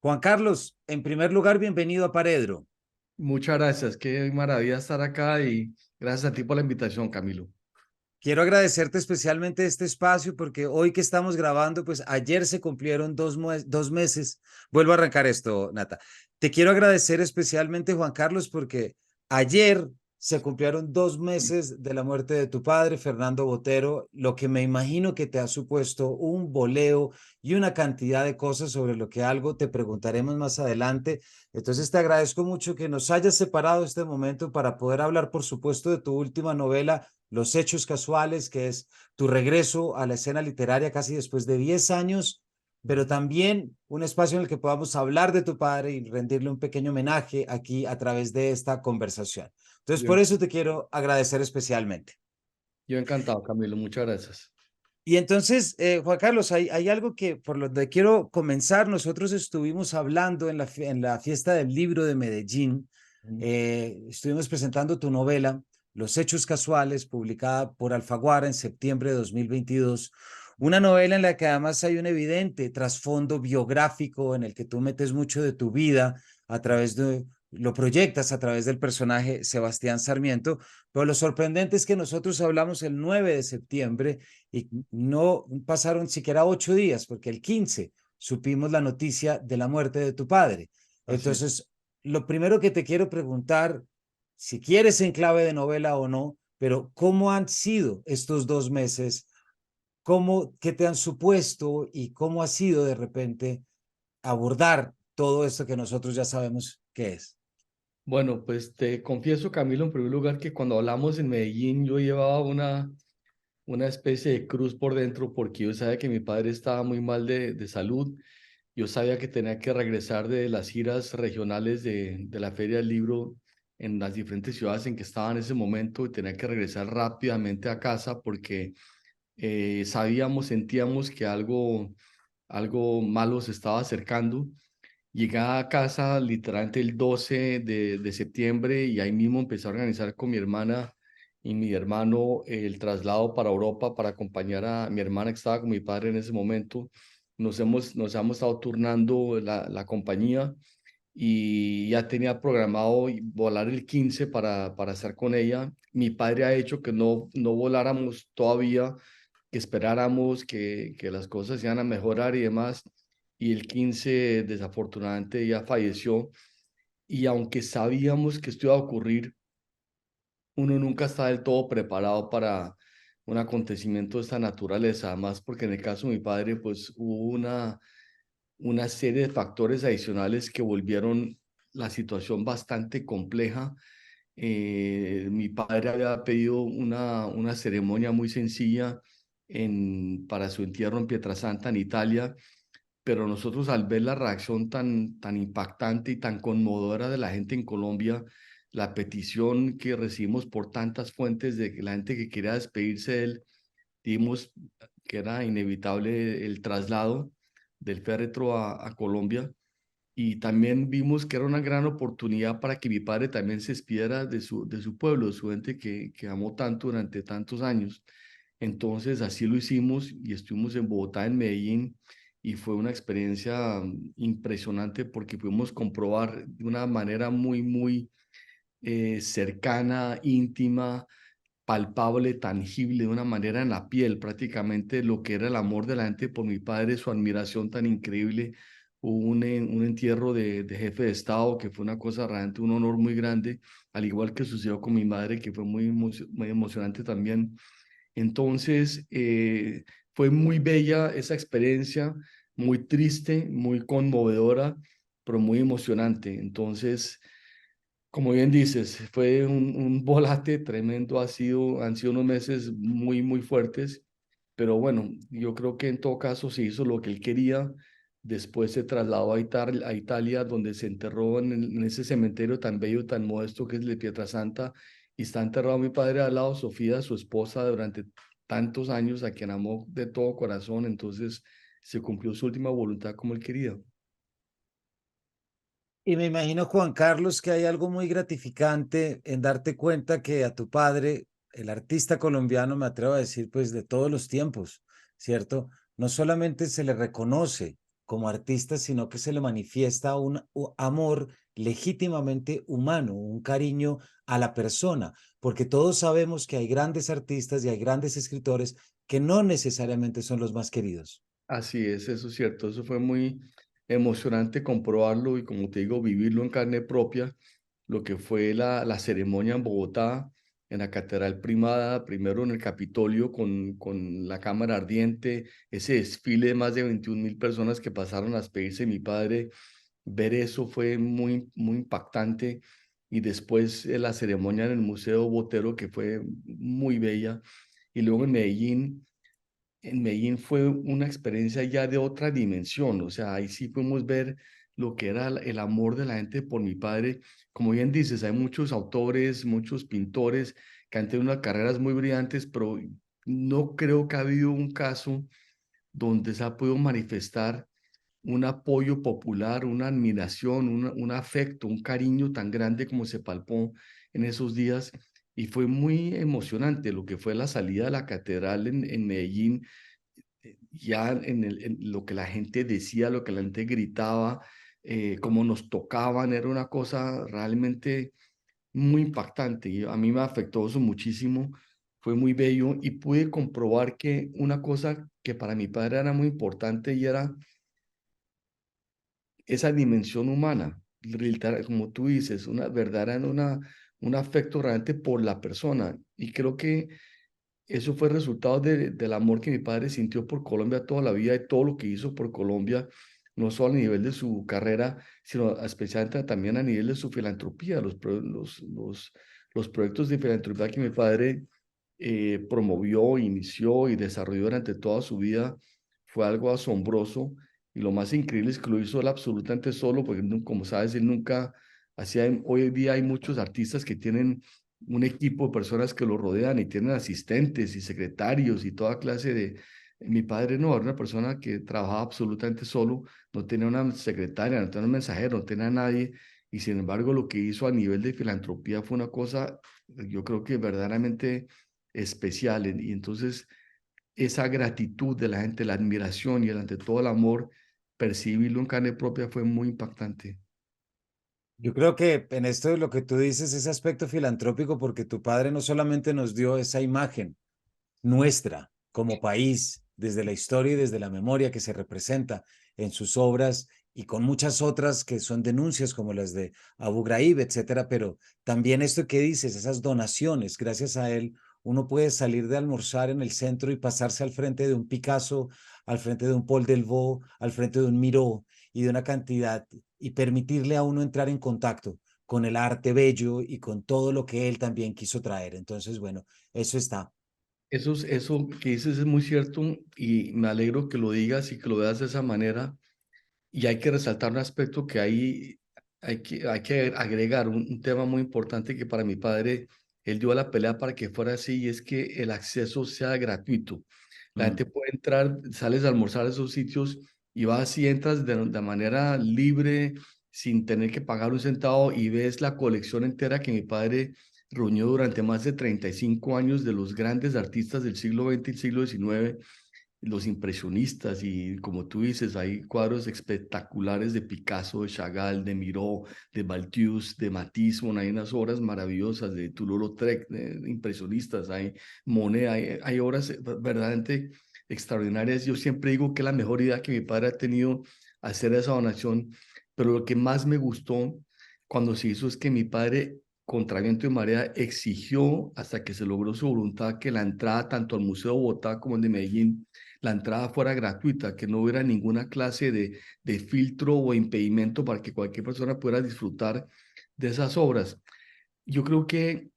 Juan Carlos, en primer lugar, bienvenido a Paredro. Muchas gracias, qué maravilla estar acá y gracias a ti por la invitación, Camilo. Quiero agradecerte especialmente este espacio porque hoy que estamos grabando, pues ayer se cumplieron 2 meses. Vuelvo a arrancar esto, Nata. Te quiero agradecer especialmente, Juan Carlos, porque ayer se cumplieron 2 meses de la muerte de tu padre, Fernando Botero, lo que me imagino que te ha supuesto un boleo y una cantidad de cosas sobre lo que algo te preguntaremos más adelante. Entonces te agradezco mucho que nos hayas separado este momento para poder hablar, por supuesto, de tu última novela, Los Hechos Casuales, que es tu regreso a la escena literaria casi después de 10 años, pero también un espacio en el que podamos hablar de tu padre y rendirle un pequeño homenaje aquí a través de esta conversación. Entonces, Yo, por eso te quiero agradecer especialmente. yo encantado, Camilo, muchas gracias. Y entonces, Juan Carlos, hay algo que por lo que quiero comenzar. Nosotros estuvimos hablando en la fiesta del libro de Medellín, estuvimos presentando tu novela, Los Hechos Casuales, publicada por Alfaguara en septiembre de 2022. Una novela en la que además hay un evidente trasfondo biográfico en el que tú metes mucho de tu vida a través de, lo proyectas a través del personaje Sebastián Sarmiento, pero lo sorprendente es que nosotros hablamos el 9 de septiembre y no pasaron siquiera 8 días, porque el 15 supimos la noticia de la muerte de tu padre. Así es. Entonces, lo primero que te quiero preguntar, si quieres en clave de novela o no, pero ¿cómo han sido estos 2 meses? ¿Qué te han supuesto y cómo ha sido de repente abordar todo esto que nosotros ya sabemos qué es? Bueno, pues te confieso, Camilo, en primer lugar, que cuando hablamos en Medellín, yo llevaba una especie de cruz por dentro porque yo sabía que mi padre estaba muy mal de salud. Yo sabía que tenía que regresar de las giras regionales de la Feria del Libro en las diferentes ciudades en que estaba en ese momento y tenía que regresar rápidamente a casa porque sabíamos, sentíamos que algo malo se estaba acercando. Llegué a casa literalmente el 12 de septiembre y ahí mismo empecé a organizar con mi hermana y mi hermano el traslado para Europa para acompañar a mi hermana que estaba con mi padre en ese momento. Nos hemos estado turnando la compañía y ya tenía programado volar el 15 para estar con ella. Mi padre ha hecho que no voláramos todavía, que esperáramos que las cosas se iban a mejorar y demás. Y el 15 desafortunadamente ya falleció. Y aunque sabíamos que esto iba a ocurrir, uno nunca está del todo preparado para un acontecimiento de esta naturaleza. Además, porque en el caso de mi padre, pues hubo una serie de factores adicionales que volvieron la situación bastante compleja. Mi padre había pedido una ceremonia muy sencilla para su entierro en Pietrasanta, en Italia, pero nosotros al ver la reacción tan impactante y tan conmovedora de la gente en Colombia, la petición que recibimos por tantas fuentes de que la gente que quería despedirse de él, dimos que era inevitable el traslado del féretro a Colombia. Y también vimos que era una gran oportunidad para que mi padre también se despidiera de su pueblo, de su gente que amó tanto durante tantos años. Entonces así lo hicimos y estuvimos en Bogotá, en Medellín, y fue una experiencia impresionante porque pudimos comprobar de una manera muy cercana, íntima, palpable, tangible, de una manera en la piel, prácticamente lo que era el amor de la gente por mi padre, su admiración tan increíble. Hubo un entierro de jefe de Estado que fue una cosa realmente un honor muy grande, al igual que sucedió con mi madre, que fue muy emocionante también. Entonces, fue muy bella esa experiencia, muy triste, muy conmovedora, pero muy emocionante. Entonces, como bien dices, fue un volate tremendo, han sido unos meses muy fuertes, pero bueno, yo creo que en todo caso se hizo lo que él quería. Después se trasladó a Italia, donde se enterró en ese cementerio tan bello, tan modesto que es el de Pietrasanta, y está enterrado mi padre al lado, Sofía, su esposa, durante tantos años, a quien amó de todo corazón. Entonces se cumplió su última voluntad como él quería. Y me imagino, Juan Carlos, que hay algo muy gratificante en darte cuenta que a tu padre, el artista colombiano, me atrevo a decir, pues de todos los tiempos, ¿cierto? No solamente se le reconoce como artista, sino que se le manifiesta un amor legítimamente humano, un cariño a la persona, porque todos sabemos que hay grandes artistas y hay grandes escritores que no necesariamente son los más queridos. Así es, eso es cierto. Eso fue muy emocionante comprobarlo y, como te digo, vivirlo en carne propia, lo que fue la ceremonia en Bogotá, en la Catedral Primada, primero en el Capitolio con la Cámara Ardiente, ese desfile de más de 21.000 personas que pasaron a despedirse de mi padre. Ver eso fue muy, muy impactante. Y después la ceremonia en el Museo Botero, que fue muy bella. Y luego en Medellín fue una experiencia ya de otra dimensión. O sea, ahí sí pudimos ver lo que era el amor de la gente por mi padre. Como bien dices, hay muchos autores, muchos pintores que han tenido unas carreras muy brillantes, pero no creo que ha habido un caso donde se ha podido manifestar un apoyo popular, una admiración, un afecto, un cariño tan grande como se palpó en esos días. Y fue muy emocionante lo que fue la salida de la catedral en Medellín, ya en lo que la gente decía, lo que la gente gritaba, cómo nos tocaban, era una cosa realmente muy impactante. Y a mí me afectó eso muchísimo, fue muy bello y pude comprobar que una cosa que para mi padre era muy importante y era esa dimensión humana, como tú dices, una verdadera, un afecto realmente por la persona. Y creo que eso fue resultado del amor que mi padre sintió por Colombia toda la vida y todo lo que hizo por Colombia, no solo a nivel de su carrera, sino especialmente también a nivel de su filantropía, los proyectos de filantropía que mi padre promovió, inició y desarrolló durante toda su vida, fue algo asombroso. Y lo más increíble es que lo hizo él absolutamente solo, porque como sabes, él nunca hacía, hoy en día hay muchos artistas que tienen un equipo de personas que lo rodean y tienen asistentes y secretarios y toda clase de... Mi padre no, era una persona que trabajaba absolutamente solo, no tenía una secretaria, no tenía un mensajero, no tenía a nadie, y sin embargo lo que hizo a nivel de filantropía fue una cosa, yo creo que verdaderamente especial. Y entonces esa gratitud de la gente, la admiración y ante todo el amor, percibirlo en carne propia fue muy impactante. Yo creo que en esto de lo que tú dices, ese aspecto filantrópico, porque tu padre no solamente nos dio esa imagen nuestra como país, desde la historia y desde la memoria que se representa en sus obras y con muchas otras que son denuncias como las de Abu Ghraib, etcétera, pero también esto que dices, esas donaciones, gracias a él, uno puede salir de almorzar en el centro y pasarse al frente de un Picasso, al frente de un Paul Delvaux, al frente de un Miró y de una cantidad y permitirle a uno entrar en contacto con el arte bello y con todo lo que él también quiso traer. Entonces, bueno, eso está. Eso que dices es muy cierto y me alegro que lo digas y que lo veas de esa manera. Y hay que resaltar un aspecto que hay que agregar, un tema muy importante que para mi padre, él dio la pelea para que fuera así, y es que el acceso sea gratuito. La Mm. gente puede entrar, sales a almorzar a esos sitios y vas y entras de manera libre, sin tener que pagar un centavo, y ves la colección entera que mi padre reunió durante más de 35 años de los grandes artistas del siglo XX y siglo XIX, los impresionistas. Y como tú dices, hay cuadros espectaculares de Picasso, de Chagall, de Miró, de Balthus, de Matisse. Bueno, hay unas obras maravillosas de Toulouse-Lautrec, de impresionistas, hay Monet, hay obras verdaderamente extraordinarias. Yo siempre digo que la mejor idea que mi padre ha tenido hacer esa donación, pero lo que más me gustó cuando se hizo es que mi padre, contra viento y marea, exigió hasta que se logró su voluntad que la entrada tanto al Museo de Bogotá como el de Medellín, la entrada fuera gratuita, que no hubiera ninguna clase de filtro o impedimento para que cualquier persona pudiera disfrutar de esas obras. Yo creo que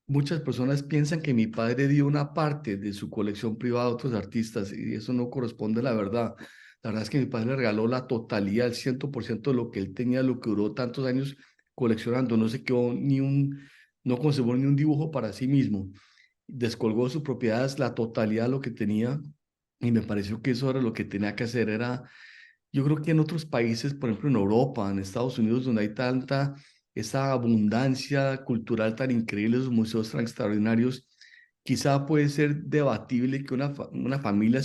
muchas personas piensan que mi padre dio una parte de su colección privada a otros artistas, y eso no corresponde a la verdad. La verdad es que mi padre le regaló la totalidad, el 100% de lo que él tenía, lo que duró tantos años coleccionando. No se quedó no conservó ni un dibujo para sí mismo. Descolgó sus propiedades, la totalidad de lo que tenía, y me pareció que eso era lo que tenía que hacer. Yo creo que en otros países, por ejemplo en Europa, en Estados Unidos, donde hay tanta, esa abundancia cultural tan increíble, esos museos tan extraordinarios, quizá puede ser debatible que una familia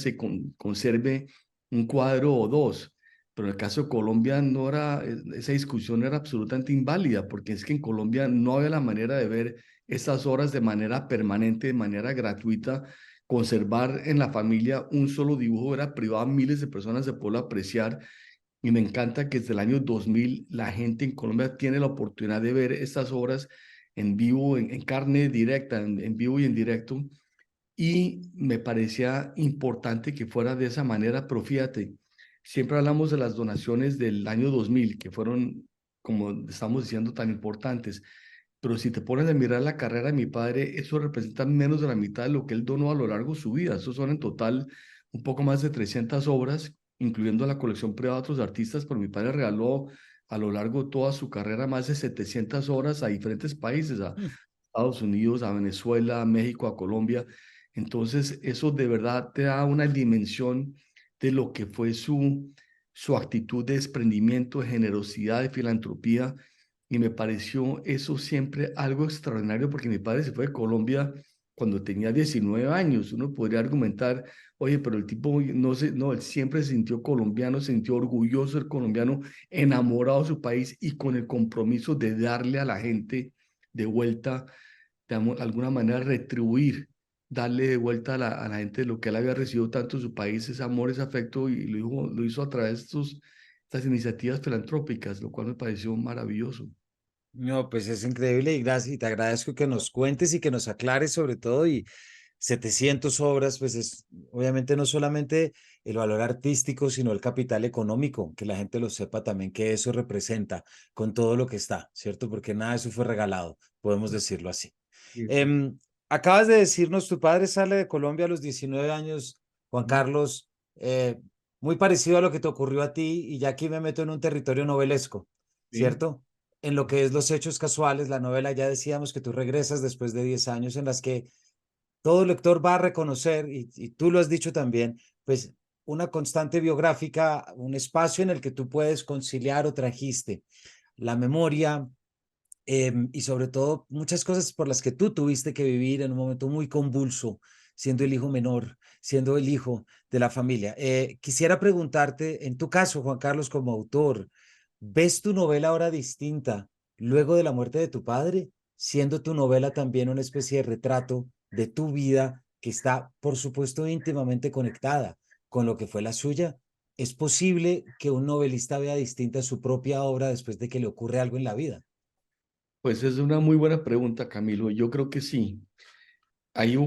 conserve un cuadro o dos, pero en el caso de Colombia no era, esa discusión era absolutamente inválida, porque es que en Colombia no había la manera de ver esas obras de manera permanente, de manera gratuita. Conservar en la familia un solo dibujo era privado a miles de personas de poderlo apreciar, y me encanta que desde el año 2000 la gente en Colombia tiene la oportunidad de ver estas obras en vivo, en carne directa, en vivo y en directo, y me parecía importante que fuera de esa manera, pero fíjate, siempre hablamos de las donaciones del año 2000, que fueron, como estamos diciendo, tan importantes, pero si te pones a mirar la carrera de mi padre, eso representa menos de la mitad de lo que él donó a lo largo de su vida. Eso son en total un poco más de 300 obras, incluyendo la colección privada de otros artistas, pero mi padre regaló a lo largo de toda su carrera más de 700 obras a diferentes países, a Mm. Estados Unidos, a Venezuela, a México, a Colombia. Entonces, eso de verdad te da una dimensión de lo que fue su actitud de desprendimiento, de generosidad, de filantropía, y me pareció eso siempre algo extraordinario porque mi padre se fue de Colombia cuando tenía 19 años. Uno podría argumentar, oye, pero el tipo no, él siempre se sintió colombiano, se sintió orgulloso de ser colombiano, enamorado de su país y con el compromiso de darle a la gente de vuelta, de alguna manera retribuir, darle de vuelta a la gente lo que él había recibido tanto en su país, ese amor, ese afecto, y lo hizo a través de estas iniciativas filantrópicas, lo cual me pareció maravilloso. No, pues es increíble y gracias, y te agradezco que nos cuentes y que nos aclares sobre todo. Y 700 obras, pues es obviamente no solamente el valor artístico, sino el capital económico, que la gente lo sepa también que eso representa con todo lo que está, ¿cierto? Porque nada de eso fue regalado, podemos decirlo así. Sí, sí. Em, Acabas de decirnos, tu padre sale de Colombia a los 19 años, Juan Ujú. Carlos, muy parecido a lo que te ocurrió a ti, y ya aquí me meto en un territorio novelesco, Sí. ¿cierto? En lo que es los hechos casuales, la novela, ya decíamos que tú regresas después de 10 años en las que todo lector va a reconocer, y tú lo has dicho también, pues una constante biográfica, un espacio en el que tú puedes conciliar o trajiste la memoria, y sobre todo muchas cosas por las que tú tuviste que vivir en un momento muy convulso, siendo el hijo menor, siendo el hijo de la familia. Quisiera preguntarte, en tu caso, Juan Carlos, como autor, ¿ves tu novela ahora distinta luego de la muerte de tu padre, siendo tu novela también una especie de retrato de tu vida que está, por supuesto, íntimamente conectada con lo que fue la suya? ¿Es posible que un novelista vea distinta su propia obra después de que le ocurre algo en la vida? Pues es una muy buena pregunta, Camilo. Yo creo que sí. Hay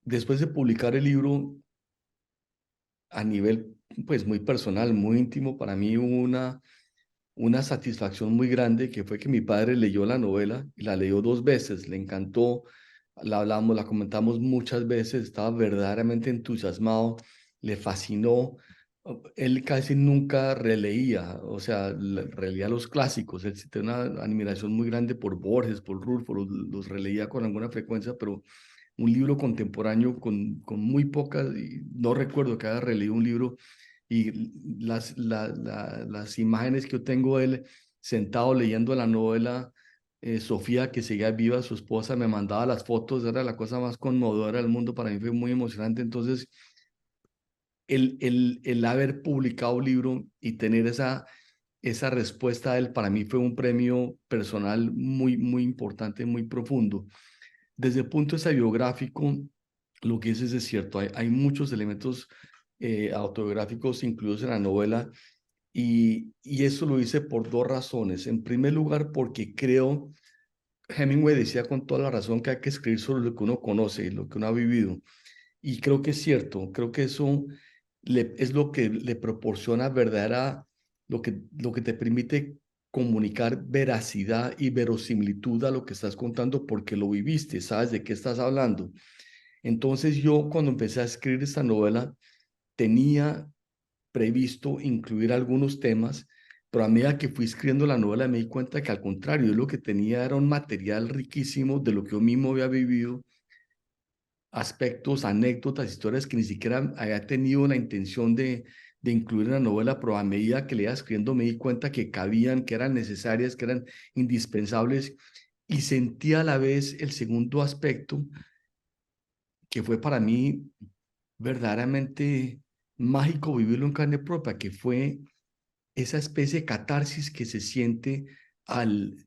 después de publicar el libro a nivel pues muy personal, muy íntimo, para mí hubo una satisfacción muy grande que fue que mi padre leyó la novela y la leyó dos veces, le encantó, la hablamos, la comentamos muchas veces, estaba verdaderamente entusiasmado, le fascinó. Él casi nunca releía, o sea, releía los clásicos. Él sí tiene una admiración muy grande por Borges, por Rulfo, los releía con alguna frecuencia, pero un libro contemporáneo con muy pocas, y no recuerdo que haya releído un libro, y las imágenes que yo tengo de él sentado leyendo la novela, Sofía, que seguía viva, su esposa, me mandaba las fotos, era la cosa más conmovedora del mundo, para mí fue muy emocionante. Entonces, el haber publicado un libro y tener esa respuesta a él, para mí fue un premio personal muy, muy importante, muy profundo. Desde el punto de vista biográfico, lo que dices es cierto, hay muchos elementos autobiográficos incluidos en la novela, y eso lo hice por dos razones. En primer lugar, porque creo, Hemingway decía con toda la razón que hay que escribir sobre lo que uno conoce y lo que uno ha vivido. Y creo que es cierto, creo que eso es lo que le proporciona verdadera, lo que te permite comunicar veracidad y verosimilitud a lo que estás contando porque lo viviste, sabes de qué estás hablando. Entonces yo cuando empecé a escribir esta novela tenía previsto incluir algunos temas, pero a medida que fui escribiendo la novela me di cuenta que al contrario, yo lo que tenía era un material riquísimo de lo que yo mismo había vivido, aspectos, anécdotas, historias que ni siquiera había tenido la intención de incluir en la novela, pero a medida que le iba escribiendo me di cuenta que cabían, que eran necesarias, que eran indispensables, y sentí a la vez el segundo aspecto, que fue para mí verdaderamente mágico vivirlo en carne propia, que fue esa especie de catarsis que se siente al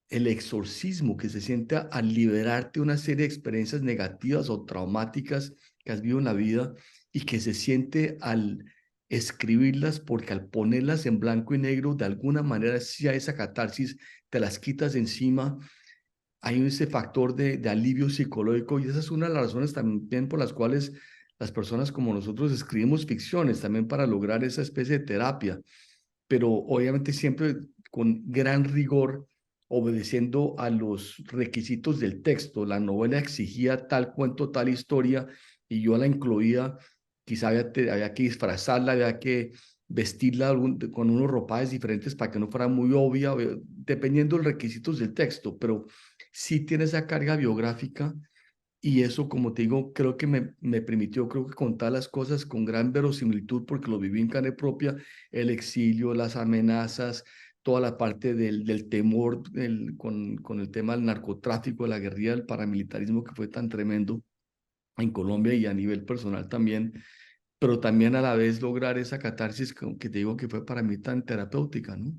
el exorcismo que se siente al liberarte de una serie de experiencias negativas o traumáticas que has vivido en la vida y que se siente al escribirlas, porque al ponerlas en blanco y negro, de alguna manera, si hay esa catarsis, te las quitas de encima, hay ese factor de alivio psicológico y esa es una de las razones también por las cuales las personas como nosotros escribimos ficciones, también para lograr esa especie de terapia, pero obviamente siempre con gran rigor, obedeciendo a los requisitos del texto. La novela exigía tal cuento, tal historia, y yo la incluía, quizá había que disfrazarla, había que vestirla con unos ropajes diferentes para que no fuera muy obvia, dependiendo de los requisitos del texto, pero sí tiene esa carga biográfica y eso, como te digo, creo que me permitió, creo que contar las cosas con gran verosimilitud porque lo viví en carne propia, el exilio, las amenazas, toda la parte del temor con el tema del narcotráfico, de la guerrilla, del paramilitarismo que fue tan tremendo en Colombia y a nivel personal también, pero también a la vez lograr esa catarsis que te digo que fue para mí tan terapéutica, ¿no?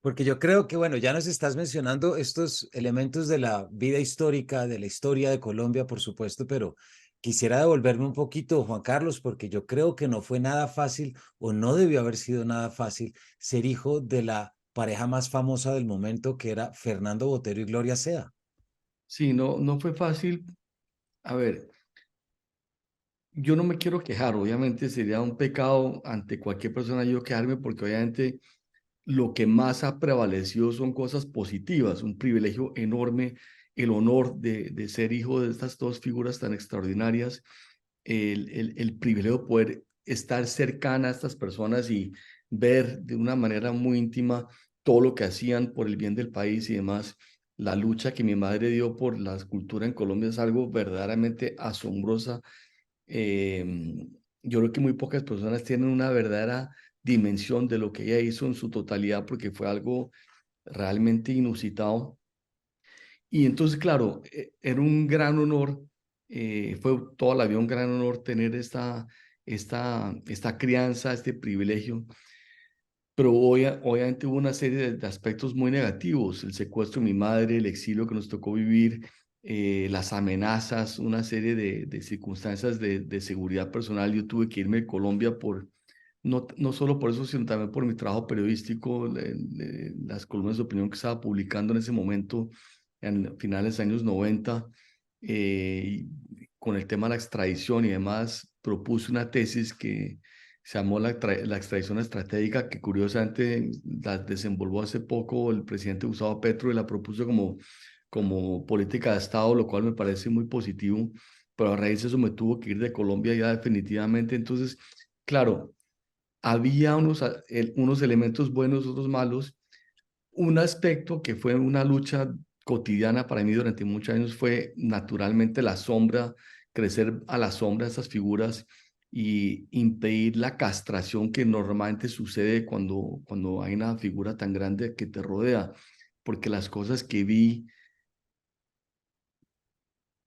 Porque yo creo que, bueno, ya nos estás mencionando estos elementos de la vida histórica, de la historia de Colombia, por supuesto, pero quisiera devolverme un poquito, Juan Carlos, porque yo creo que no fue nada fácil o no debió haber sido nada fácil ser hijo de la pareja más famosa del momento, que era Fernando Botero y Gloria Sea. Sí, no fue fácil. A ver, yo no me quiero quejar, obviamente sería un pecado ante cualquier persona yo quejarme porque obviamente lo que más ha prevalecido son cosas positivas, un privilegio enorme, el honor de ser hijo de estas dos figuras tan extraordinarias, el privilegio de poder estar cercana a estas personas y ver de una manera muy íntima todo lo que hacían por el bien del país y demás. La lucha que mi madre dio por la cultura en Colombia es algo verdaderamente asombrosa. Yo creo que muy pocas personas tienen una verdadera dimensión de lo que ella hizo en su totalidad porque fue algo realmente inusitado. Y entonces, claro, era un gran honor, fue toda la vida un gran honor tener esta crianza, este privilegio, pero obviamente hubo una serie de aspectos muy negativos, el secuestro de mi madre, el exilio que nos tocó vivir, las amenazas, una serie de circunstancias de seguridad personal. Yo tuve que irme de Colombia no solo por eso, sino también por mi trabajo periodístico, las columnas de opinión que estaba publicando en ese momento, en finales de años 90, con el tema de la extradición y demás, propuse una tesis que se llamó la extradición estratégica, que curiosamente la desenvolvió hace poco el presidente Gustavo Petro y la propuso como política de Estado, lo cual me parece muy positivo, pero a raíz de eso me tuvo que ir de Colombia ya definitivamente. Entonces, claro, había unos elementos buenos, otros malos. Un aspecto que fue una lucha cotidiana para mí durante muchos años fue naturalmente la sombra, crecer a la sombra de esas figuras y impedir la castración que normalmente sucede cuando hay una figura tan grande que te rodea, porque las cosas que vi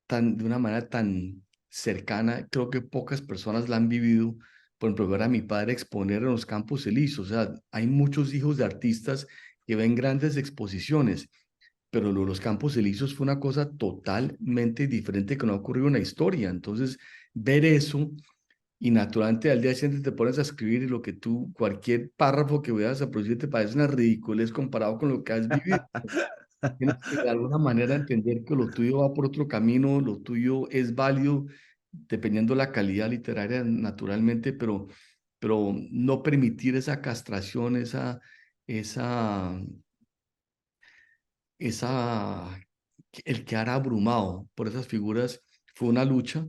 de una manera tan cercana, creo que pocas personas la han vivido. Por ejemplo, ver a mi padre exponer en los Campos Elíseos. O sea, hay muchos hijos de artistas que ven grandes exposiciones, pero lo de los Campos Elíseos fue una cosa totalmente diferente que no ha ocurrido en la historia. Entonces, ver eso y naturalmente al día siguiente te pones a escribir y lo que tú, cualquier párrafo que veas a producir te parece una ridiculez comparado con lo que has vivido. Tienes que de alguna manera entender que lo tuyo va por otro camino, lo tuyo es válido dependiendo de la calidad literaria naturalmente, pero no permitir esa castración, esa, esa, el quedar abrumado por esas figuras fue una lucha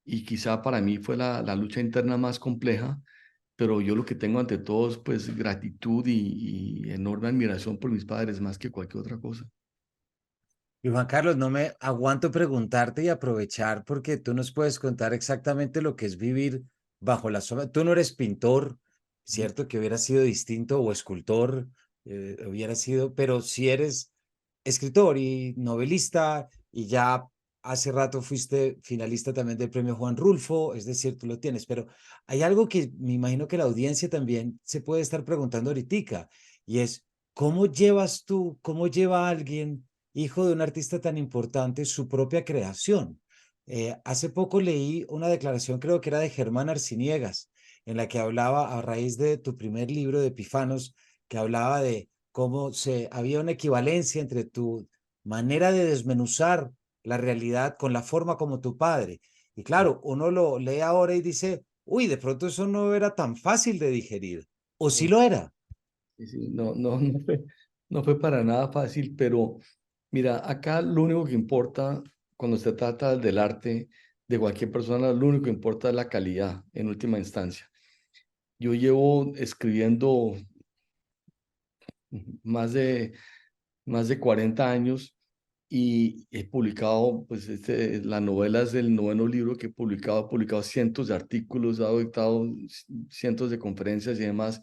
y quizá para mí fue la lucha interna más compleja, pero yo lo que tengo ante todo es pues gratitud y enorme admiración por mis padres más que cualquier otra cosa. Y Juan Carlos, no me aguanto preguntarte y aprovechar porque tú nos puedes contar exactamente lo que es vivir bajo la sombra. Tú no eres pintor, cierto que hubiera sido distinto, o escultor, hubiera sido, pero si eres escritor y novelista y ya hace rato fuiste finalista también del premio Juan Rulfo, es decir, tú lo tienes, pero hay algo que me imagino que la audiencia también se puede estar preguntando ahorita, y es, ¿cómo llevas tú, cómo lleva alguien, hijo de un artista tan importante, su propia creación? Hace poco leí una declaración, creo que era de Germán Arciniegas, en la que hablaba a raíz de tu primer libro de Epifanos, que hablaba de cómo había una equivalencia entre tu manera de desmenuzar la realidad con la forma como tu padre. Y claro, uno lo lee ahora y dice, uy, de pronto eso no era tan fácil de digerir. O sí Sí, lo era. sí, no, no, no fue para nada fácil, pero mira, acá lo único que importa cuando se trata del arte de cualquier persona, lo único que importa es la calidad en última instancia. Yo llevo escribiendo más de, más de 40 años y he publicado, pues la novela es el noveno libro que he publicado cientos de artículos, he dictado cientos de conferencias y demás.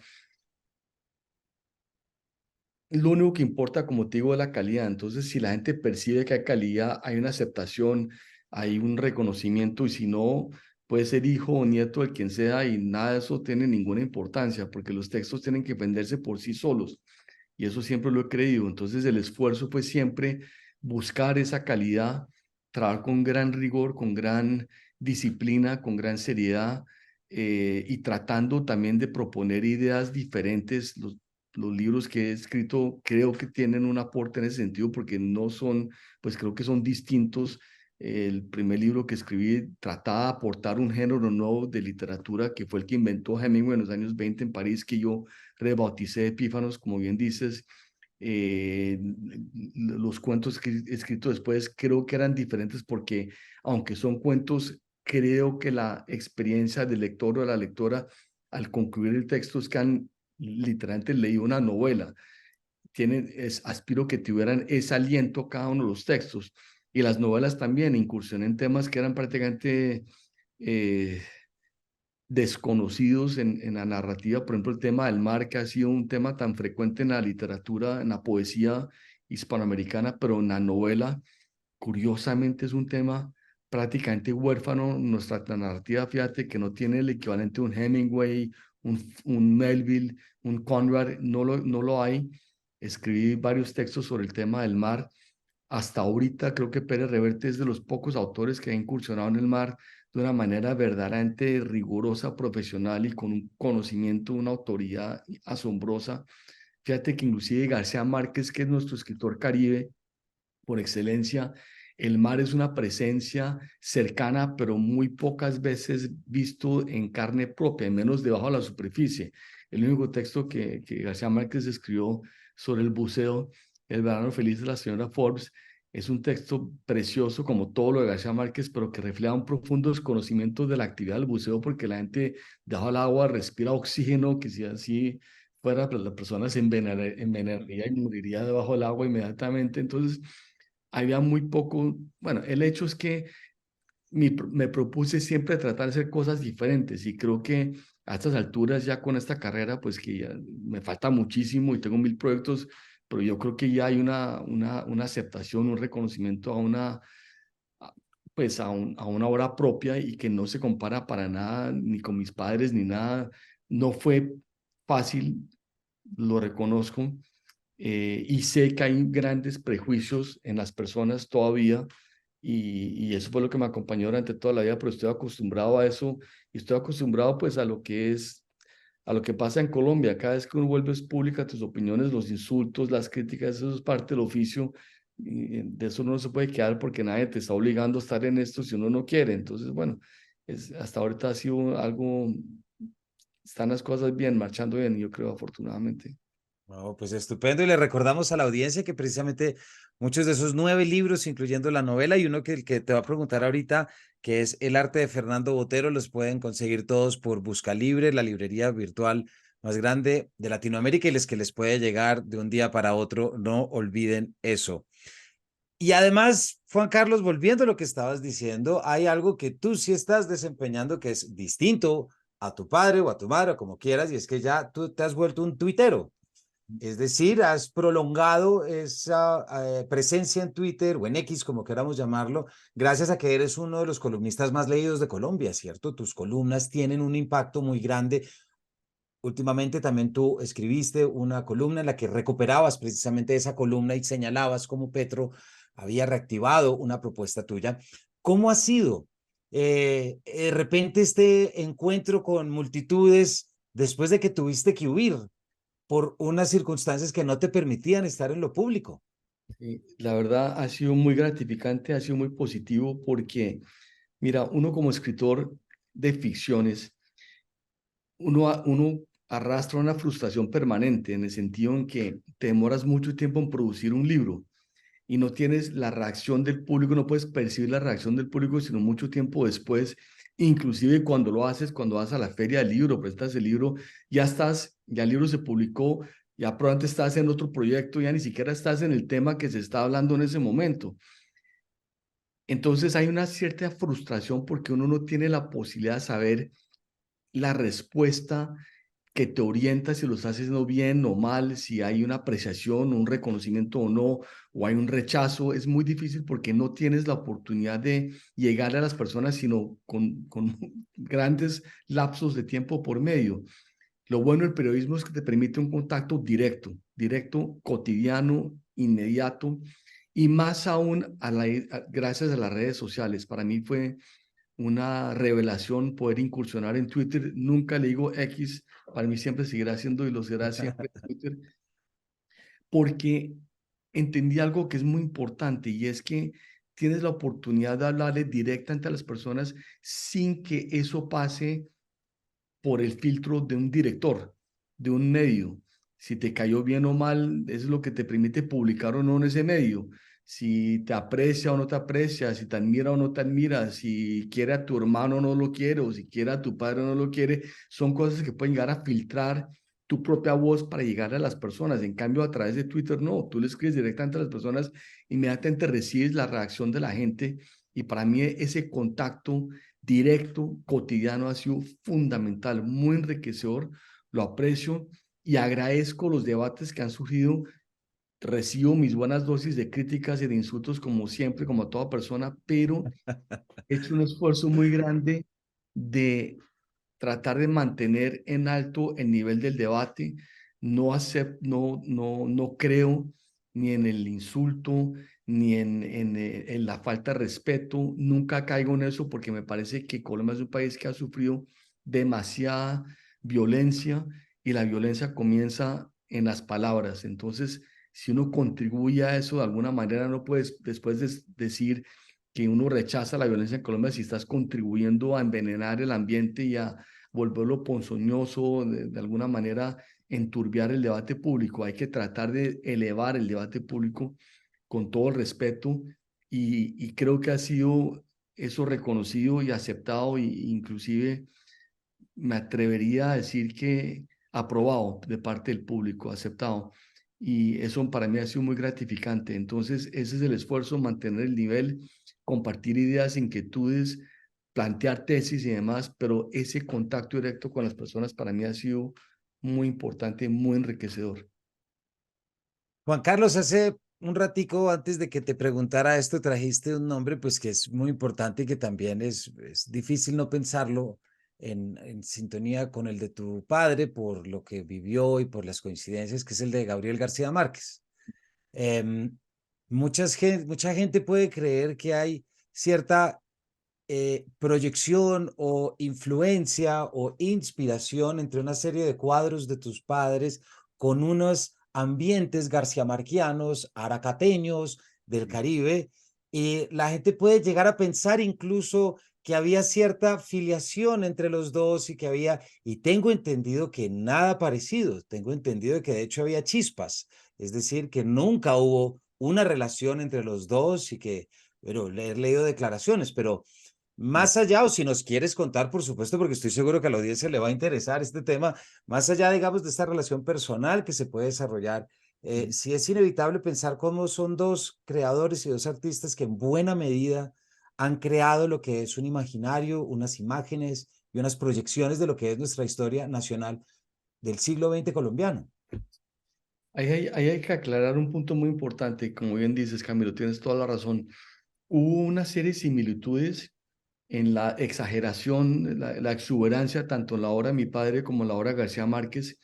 Lo único que importa, como te digo, es la calidad. Entonces, si la gente percibe que hay calidad, hay una aceptación, hay un reconocimiento, y si no, puede ser hijo o nieto de quien sea, y nada de eso tiene ninguna importancia, porque los textos tienen que venderse por sí solos. Y eso siempre lo he creído. Entonces, el esfuerzo fue siempre buscar esa calidad, trabajar con gran rigor, con gran disciplina, con gran seriedad, y tratando también de proponer ideas diferentes. Los libros que he escrito creo que tienen un aporte en ese sentido porque no son, pues creo que son distintos. El primer libro que escribí trataba de aportar un género nuevo de literatura que fue el que inventó Hemingway en los años 20 en París, que yo rebauticé Epífanos, como bien dices. Eh, los cuentos escritos después creo que eran diferentes porque, aunque son cuentos, creo que la experiencia del lector o de la lectora al concluir el texto es que han literalmente leído una novela. Aspiro que tuvieran ese aliento cada uno de los textos. Y las novelas también, incursión en temas que eran prácticamente eh, desconocidos en la narrativa. Por ejemplo, el tema del mar, que ha sido un tema tan frecuente en la literatura, en la poesía hispanoamericana, pero en la novela, curiosamente, es un tema prácticamente huérfano. Nuestra narrativa, fíjate, que no tiene el equivalente de un Hemingway, un Melville, un Conrad, no lo hay. Escribí varios textos sobre el tema del mar. Hasta ahorita creo que Pérez Reverte es de los pocos autores que ha incursionado en el mar de una manera verdaderamente rigurosa, profesional y con un conocimiento, una autoridad asombrosa. Fíjate que inclusive García Márquez, que es nuestro escritor caribe por excelencia, el mar es una presencia cercana, pero muy pocas veces visto en carne propia, menos debajo de la superficie. El único texto que García Márquez escribió sobre el buceo, El verano feliz de la señora Forbes, es un texto precioso como todo lo de García Márquez, pero que refleja un profundo desconocimiento de la actividad del buceo, porque la gente debajo del agua respira oxígeno, que si así fuera, pues la persona se envenenaría y moriría debajo del agua inmediatamente. Entonces, había muy poco. Bueno, el hecho es que me propuse siempre tratar de hacer cosas diferentes y creo que a estas alturas ya con esta carrera, pues que ya me falta muchísimo y tengo mil proyectos, pero yo creo que ya hay una aceptación, un reconocimiento a- pues a una obra propia y que no se compara para nada ni con mis padres ni nada. No fue fácil, lo reconozco, y sé que hay grandes prejuicios en las personas todavía y eso fue lo que me acompañó durante toda la vida, pero estoy acostumbrado a eso y estoy acostumbrado pues a lo que es, a lo que pasa en Colombia. Cada vez que uno vuelve pública tus opiniones, los insultos, las críticas, eso es parte del oficio. Y de eso no se puede quedar porque nadie te está obligando a estar en esto si uno no quiere. Entonces, bueno, hasta ahorita ha sido algo, están las cosas bien, marchando bien, yo creo, afortunadamente. No, pues estupendo. Y le recordamos a la audiencia que precisamente muchos de esos 9 libros, incluyendo la novela y uno que el que te va a preguntar ahorita, que es El arte de Fernando Botero, los pueden conseguir todos por Buscalibre, la librería virtual más grande de Latinoamérica y les que les puede llegar de un día para otro. No olviden eso. Y además, Juan Carlos, volviendo a lo que estabas diciendo, hay algo que tú sí estás desempeñando que es distinto a tu padre o a tu madre, o como quieras, y es que ya tú te has vuelto un tuitero. Es decir, has prolongado esa presencia en Twitter o en X, como queramos llamarlo, gracias a que eres uno de los columnistas más leídos de Colombia, ¿cierto? Tus columnas tienen un impacto muy grande. Últimamente también tú escribiste una columna en la que recuperabas precisamente esa columna y señalabas cómo Petro había reactivado una propuesta tuya. ¿Cómo ha sido de repente este encuentro con multitudes después de que tuviste que huir por unas circunstancias que no te permitían estar en lo público? La verdad ha sido muy gratificante, ha sido muy positivo porque, mira, uno como escritor de ficciones, uno arrastra una frustración permanente en el sentido en que te demoras mucho tiempo en producir un libro y no tienes la reacción del público, no puedes percibir la reacción del público sino mucho tiempo después, inclusive cuando lo haces, cuando vas a la feria del libro, prestas el libro, ya el libro se publicó, ya probablemente estás en otro proyecto, ya ni siquiera estás en el tema que se está hablando en ese momento. Entonces hay una cierta frustración porque uno no tiene la posibilidad de saber la respuesta que te orienta si lo estás haciendo bien o mal, si hay una apreciación, un reconocimiento o no, o hay un rechazo. Es muy difícil porque no tienes la oportunidad de llegar a las personas, sino con grandes lapsos de tiempo por medio. Lo bueno del periodismo es que te permite un contacto directo, cotidiano, inmediato, y más aún gracias a las redes sociales. Para mí fue una revelación poder incursionar en Twitter. Nunca le digo X, para mí siempre seguirá siendo y lo será siempre Twitter, porque entendí algo que es muy importante y es que tienes la oportunidad de hablarle directamente a las personas sin que eso pase por el filtro de un director, de un medio. Si te cayó bien o mal, eso es lo que te permite publicar o no en ese medio. Si te aprecia o no te aprecia, si te admira o no te admira, si quiere a tu hermano o no lo quiere, o si quiere a tu padre o no lo quiere, son cosas que pueden llegar a filtrar tu propia voz para llegar a las personas. En cambio, a través de Twitter, no, tú le escribes directamente a las personas, inmediatamente recibes la reacción de la gente y para mí ese contacto directo, cotidiano, ha sido fundamental, muy enriquecedor, lo aprecio y agradezco los debates que han surgido. Recibo mis buenas dosis de críticas y de insultos como siempre, como a toda persona, pero he hecho un esfuerzo muy grande de tratar de mantener en alto el nivel del debate. No creo ni en el insulto, ni en la falta de respeto. Nunca caigo en eso porque me parece que Colombia es un país que ha sufrido demasiada violencia y la violencia comienza en las palabras. Entonces, si uno contribuye a eso de alguna manera, no puedes después decir que uno rechaza la violencia en Colombia si estás contribuyendo a envenenar el ambiente y a volverlo ponzoñoso, de alguna manera enturbiar el debate público. Hay que tratar de elevar el debate público con todo el respeto y creo que ha sido eso reconocido y aceptado e inclusive me atrevería a decir que aprobado de parte del público, aceptado. Y eso para mí ha sido muy gratificante. Entonces, ese es el esfuerzo, mantener el nivel, compartir ideas, inquietudes, plantear tesis y demás, pero ese contacto directo con las personas para mí ha sido muy importante, muy enriquecedor. Juan Carlos, hace un ratico antes de que te preguntara esto, trajiste un nombre pues que es muy importante y que también es difícil no pensarlo en sintonía con el de tu padre por lo que vivió y por las coincidencias, que es el de Gabriel García Márquez. Em, mucha gente puede creer que hay cierta proyección o influencia o inspiración entre una serie de cuadros de tus padres con unos ambientes garciamarquianos, aracateños del Caribe, y la gente puede llegar a pensar incluso que había cierta filiación entre los dos y que había, y tengo entendido que nada parecido, tengo entendido que de hecho había chispas, es decir, que nunca hubo una relación entre los dos y que, bueno, he leído declaraciones, pero más allá, o si nos quieres contar, por supuesto, porque estoy seguro que a la audiencia le va a interesar este tema, más allá, digamos, de esta relación personal que se puede desarrollar, sí es inevitable pensar cómo son dos creadores y dos artistas que en buena medida han creado lo que es un imaginario, unas imágenes y unas proyecciones de lo que es nuestra historia nacional del siglo XX colombiano. ahí hay que aclarar un punto muy importante. Como bien dices, Camilo, tienes toda la razón. Hubo una serie de similitudes en la exageración, la exuberancia, tanto en la obra de mi padre como en la obra de García Márquez,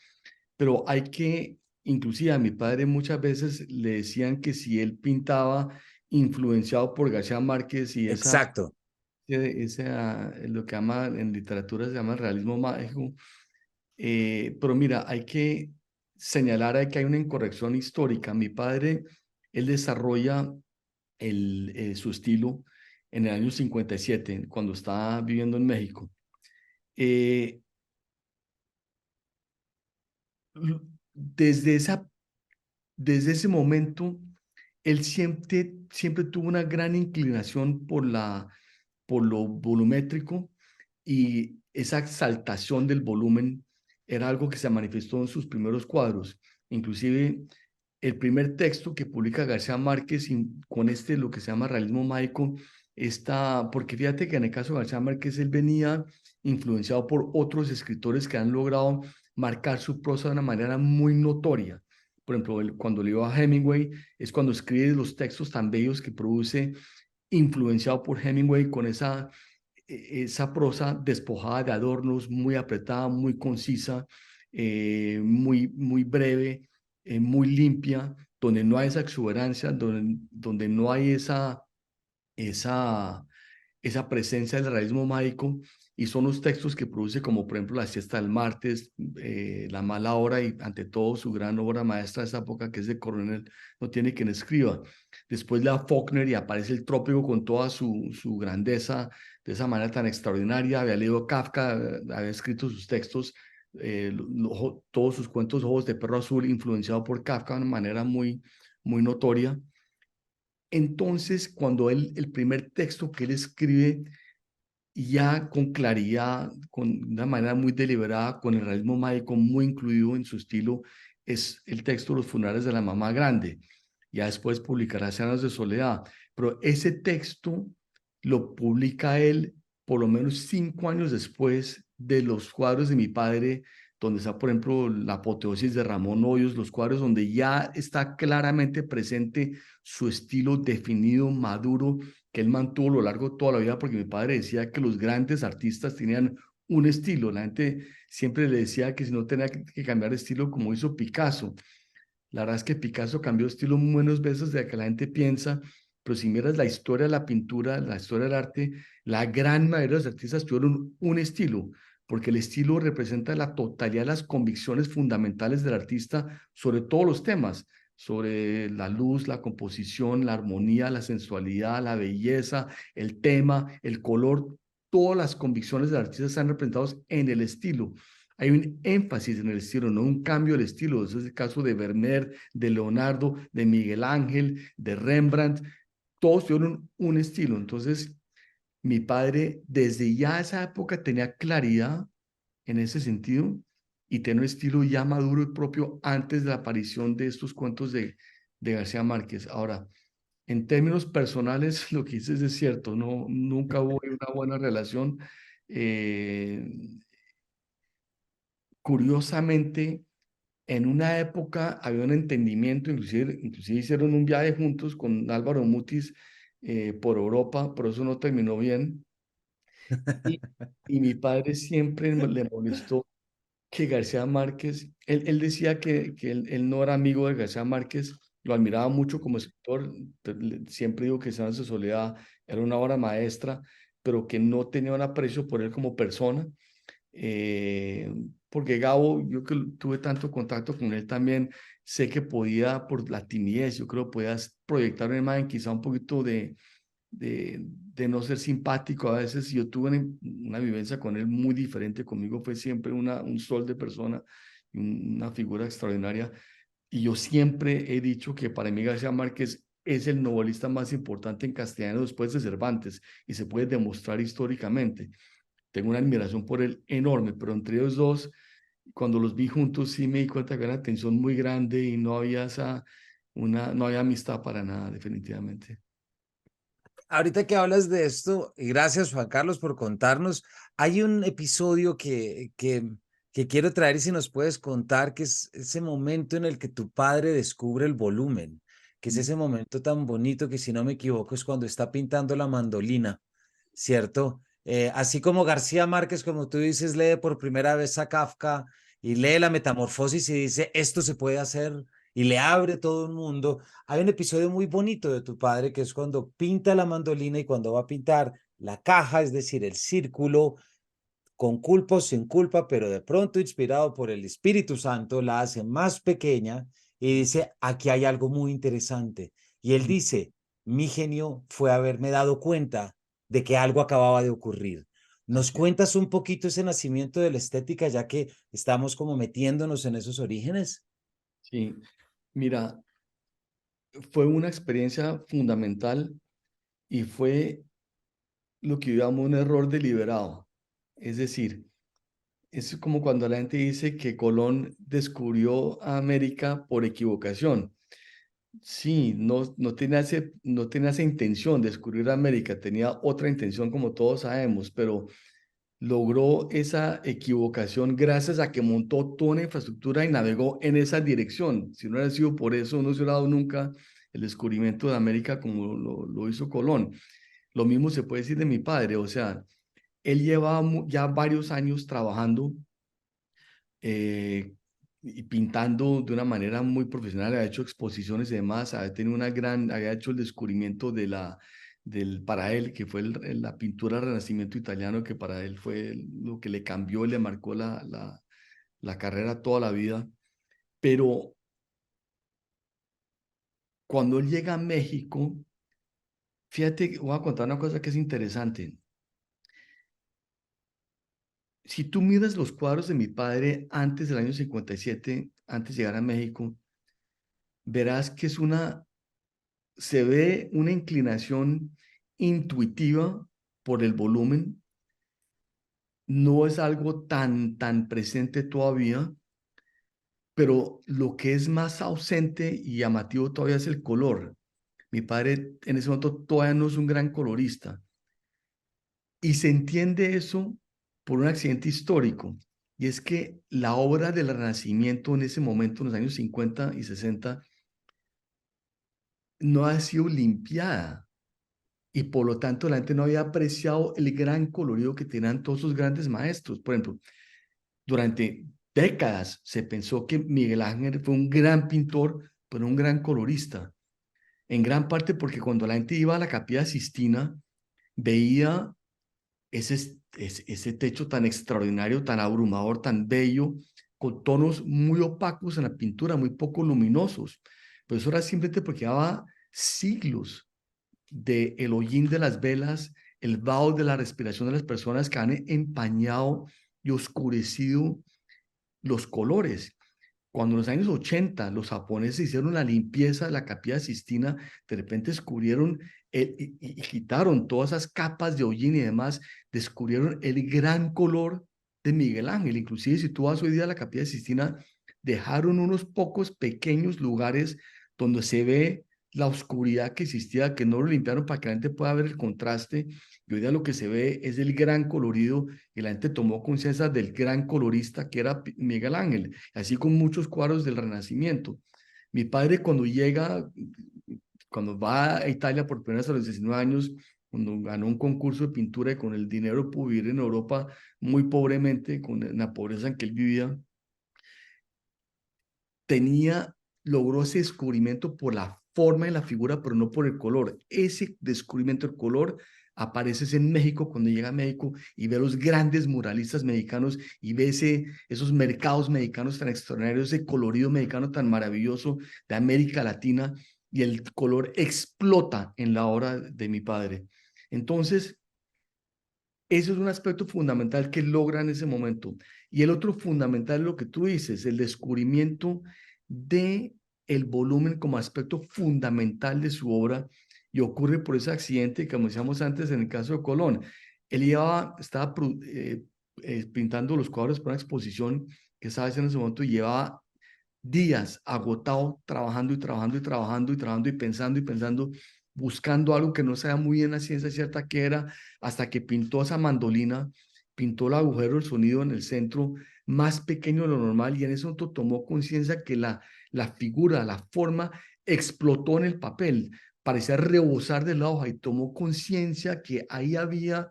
pero hay que, inclusive a mi padre muchas veces le decían que si él pintaba influenciado por García Márquez y Exacto. lo que llama, en literatura se llama realismo mágico, pero mira, hay que señalar ahí que hay una incorrección histórica. Mi padre, él desarrolla su estilo en el año 57, cuando estaba viviendo en México. Eh, desde desde ese momento, él siempre tuvo una gran inclinación por lo volumétrico, y esa exaltación del volumen era algo que se manifestó en sus primeros cuadros. Inclusive el primer texto que publica García Márquez con lo que se llama realismo mágico, está, porque fíjate que en el caso de García Márquez él venía influenciado por otros escritores que han logrado marcar su prosa de una manera muy notoria. Por ejemplo, cuando leo a Hemingway, es cuando escribe los textos tan bellos que produce, influenciado por Hemingway, con esa prosa despojada de adornos, muy apretada, muy concisa, muy breve, muy limpia, donde no hay esa exuberancia, donde no hay esa, esa presencia del realismo mágico, y son los textos que produce, como por ejemplo La siesta del martes, La mala hora, y ante todo su gran obra maestra de esa época, que es de Coronel no tiene quien escriba. Después da Faulkner y aparece el trópico con toda su grandeza, de esa manera tan extraordinaria. Había leído Kafka, había escrito sus textos, todos sus cuentos Ojos de perro azul, influenciado por Kafka de una manera muy notoria. Entonces, cuando el primer texto que él escribe ya con claridad, con una manera muy deliberada, con el realismo mágico muy incluido en su estilo, es el texto Los funerales de la mamá grande. Ya después publicará Escenas de soledad, pero ese texto lo publica él por lo menos 5 años después de los cuadros de mi padre, donde está, por ejemplo, la apoteosis de Ramón Hoyos, los cuadros donde ya está claramente presente su estilo definido, maduro, que él mantuvo a lo largo de toda la vida, porque mi padre decía que los grandes artistas tenían un estilo. La gente siempre le decía que si no tenía que cambiar de estilo, como hizo Picasso. La verdad es que Picasso cambió de estilo muchas veces de que la gente piensa, pero si miras la historia de la pintura, la historia del arte, la gran mayoría de los artistas tuvieron un estilo, porque el estilo representa la totalidad de las convicciones fundamentales del artista sobre todos los temas, sobre la luz, la composición, la armonía, la sensualidad, la belleza, el tema, el color. Todas las convicciones del artista están representadas en el estilo. Hay un énfasis en el estilo, no un cambio del estilo. Ese es el caso de Vermeer, de Leonardo, de Miguel Ángel, de Rembrandt. Todos tuvieron un estilo. Entonces, mi padre desde ya esa época tenía claridad en ese sentido, y tenía un estilo ya maduro y propio antes de la aparición de estos cuentos de García Márquez. Ahora, en términos personales, lo que dices es cierto, no, nunca hubo una buena relación. Eh, Curiosamente, en una época había un entendimiento, inclusive hicieron un viaje juntos con Álvaro Mutis, por Europa, pero eso no terminó bien. Y, y mi padre siempre le molestó que García Márquez, él decía que él no era amigo de García Márquez, lo admiraba mucho como escritor. Siempre digo que Escenas de soledad era una obra maestra, pero que no tenía un aprecio por él como persona. eh, Porque Gabo, yo que tuve tanto contacto con él también, sé que podía, por la timidez, yo creo, podías proyectar una imagen quizá un poquito de no ser simpático a veces. Yo tuve una vivencia con él muy diferente. Conmigo fue siempre un sol de persona, una figura extraordinaria. Y yo siempre he dicho que para mí García Márquez es el novelista más importante en castellano después de Cervantes, y se puede demostrar históricamente. Tengo una admiración por él enorme, pero entre ellos dos, cuando los vi juntos, sí me di cuenta que era una tensión muy grande y no había amistad para nada, definitivamente. Ahorita que hablas de esto, y gracias Juan Carlos por contarnos, hay un episodio que que quiero traer y si nos puedes contar, que es ese momento en el que tu padre descubre el volumen, que es ese momento tan bonito que si no me equivoco es cuando está pintando la mandolina, ¿cierto? Así como García Márquez, como tú dices, lee por primera vez a Kafka y lee la Metamorfosis y dice, esto se puede hacer y le abre todo un mundo. Hay un episodio muy bonito de tu padre que es cuando pinta la mandolina y cuando va a pintar la caja, es decir, el círculo, con culpa o sin culpa, pero de pronto inspirado por el Espíritu Santo, la hace más pequeña y dice, aquí hay algo muy interesante. Y él dice, mi genio fue haberme dado cuenta de que algo acababa de ocurrir. ¿Nos Así es. cuentas un poquito ese nacimiento de la estética, ya que estamos como metiéndonos en esos orígenes? Sí, mira, fue una experiencia fundamental y fue lo que yo llamo un error deliberado. Es decir, es como cuando la gente dice que Colón descubrió a América por equivocación. Sí, no tenía esa intención de descubrir América, tenía otra intención como todos sabemos, pero logró esa equivocación gracias a que montó toda una infraestructura y navegó en esa dirección. Si no hubiera sido por eso, no se hubiera dado nunca el descubrimiento de América como lo hizo Colón. Lo mismo se puede decir de mi padre, o sea, él llevaba ya varios años trabajando eh, y pintando de una manera muy profesional, ha hecho exposiciones y demás, había hecho el descubrimiento para él, que fue la pintura del Renacimiento italiano, que para él fue lo que le cambió y le marcó la carrera toda la vida. Pero cuando él llega a México, fíjate, voy a contar una cosa que es interesante. Si tú miras los cuadros de mi padre antes del año 57, antes de llegar a México, verás que se ve una inclinación intuitiva por el volumen. No es algo tan presente todavía, pero lo que es más ausente y llamativo todavía es el color. Mi padre en ese momento todavía no es un gran colorista. Y se entiende eso por un accidente histórico. Y es que la obra del Renacimiento en ese momento, en los años 50 y 60, no ha sido limpiada. Y por lo tanto la gente no había apreciado el gran colorido que tenían todos sus grandes maestros. Por ejemplo, durante décadas se pensó que Miguel Ángel fue un gran pintor, pero un gran colorista. En gran parte porque cuando la gente iba a la Capilla Sistina, veía ese techo tan extraordinario, tan abrumador, tan bello, con tonos muy opacos en la pintura, muy poco luminosos. Pero eso era simplemente porque llevaba siglos de el hollín de las velas, el vaho de la respiración de las personas que han empañado y oscurecido los colores. Cuando en los años 80 los japoneses hicieron la limpieza de la Capilla Sistina, de repente descubrieron y quitaron todas esas capas de hollín y demás, descubrieron el gran color de Miguel Ángel. Inclusive si tú vas hoy día a la Capilla Sistina, dejaron unos pocos pequeños lugares donde se ve la oscuridad que existía, que no lo limpiaron para que la gente pueda ver el contraste. Y hoy día lo que se ve es el gran colorido y la gente tomó conciencia del gran colorista que era Miguel Ángel, así con muchos cuadros del Renacimiento. Mi padre cuando va a Italia por primera vez a los 19 años, cuando ganó un concurso de pintura y con el dinero pudo vivir en Europa muy pobremente, con la pobreza en que él vivía, logró ese descubrimiento por la forma y la figura, pero no por el color. Ese descubrimiento del color aparece en México cuando llega a México y ve a los grandes muralistas mexicanos y ve esos mercados mexicanos tan extraordinarios, ese colorido mexicano tan maravilloso de América Latina y el color explota en la obra de mi padre. Entonces, eso es un aspecto fundamental que logra en ese momento. Y el otro fundamental es lo que tú dices, el descubrimiento de el volumen como aspecto fundamental de su obra y ocurre por ese accidente, como decíamos antes en el caso de Colón. Él estaba pintando los cuadros para una exposición que estaba haciendo en ese momento y llevaba días agotado trabajando y trabajando y trabajando y trabajando y pensando, buscando algo que no sabía muy bien la ciencia cierta que era, hasta que pintó esa mandolina, pintó el agujero del sonido en el centro, más pequeño de lo normal y en ese momento tomó conciencia que la figura, la forma explotó en el papel, parecía rebosar de la hoja y tomó conciencia que ahí había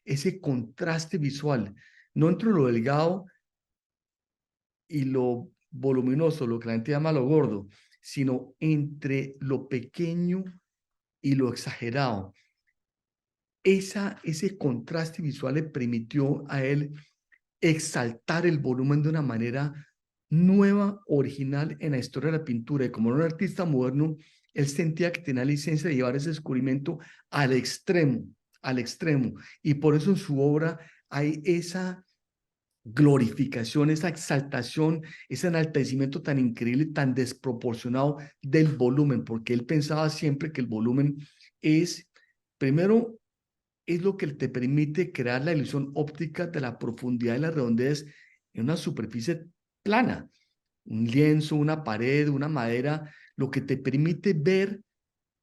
ese contraste visual, no entre lo delgado y lo voluminoso, lo que la gente llama lo gordo, sino entre lo pequeño y lo exagerado. Ese contraste visual le permitió a él exaltar el volumen de una manera nueva, original en la historia de la pintura. Y como era un artista moderno, él sentía que tenía licencia de llevar ese descubrimiento al extremo, al extremo. Y por eso en su obra hay esa glorificación, esa exaltación, ese enaltecimiento tan increíble, tan desproporcionado del volumen, porque él pensaba siempre que el volumen es, primero, es lo que te permite crear la ilusión óptica de la profundidad y la redondez en una superficie plana, un lienzo, una pared, una madera, lo que te permite ver,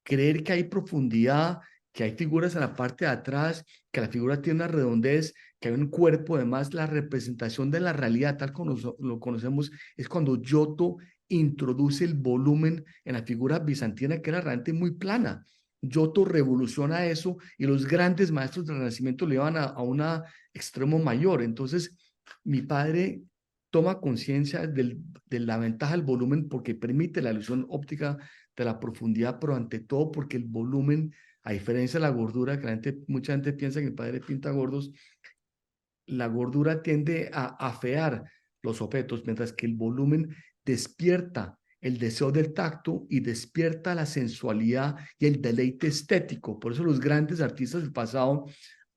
creer que hay profundidad, que hay figuras en la parte de atrás, que la figura tiene una redondez, que hay un cuerpo. Además, la representación de la realidad, tal como lo conocemos, es cuando Giotto introduce el volumen en la figura bizantina, que era realmente muy plana. Giotto revoluciona eso y los grandes maestros del Renacimiento lo llevan a un extremo mayor. Entonces, mi padre toma conciencia de la ventaja del volumen porque permite la ilusión óptica de la profundidad, pero ante todo porque el volumen, a diferencia de la gordura, que mucha gente piensa que mi padre pinta gordos, la gordura tiende a afear los objetos, mientras que el volumen despierta el deseo del tacto y despierta la sensualidad y el deleite estético. Por eso los grandes artistas del pasado,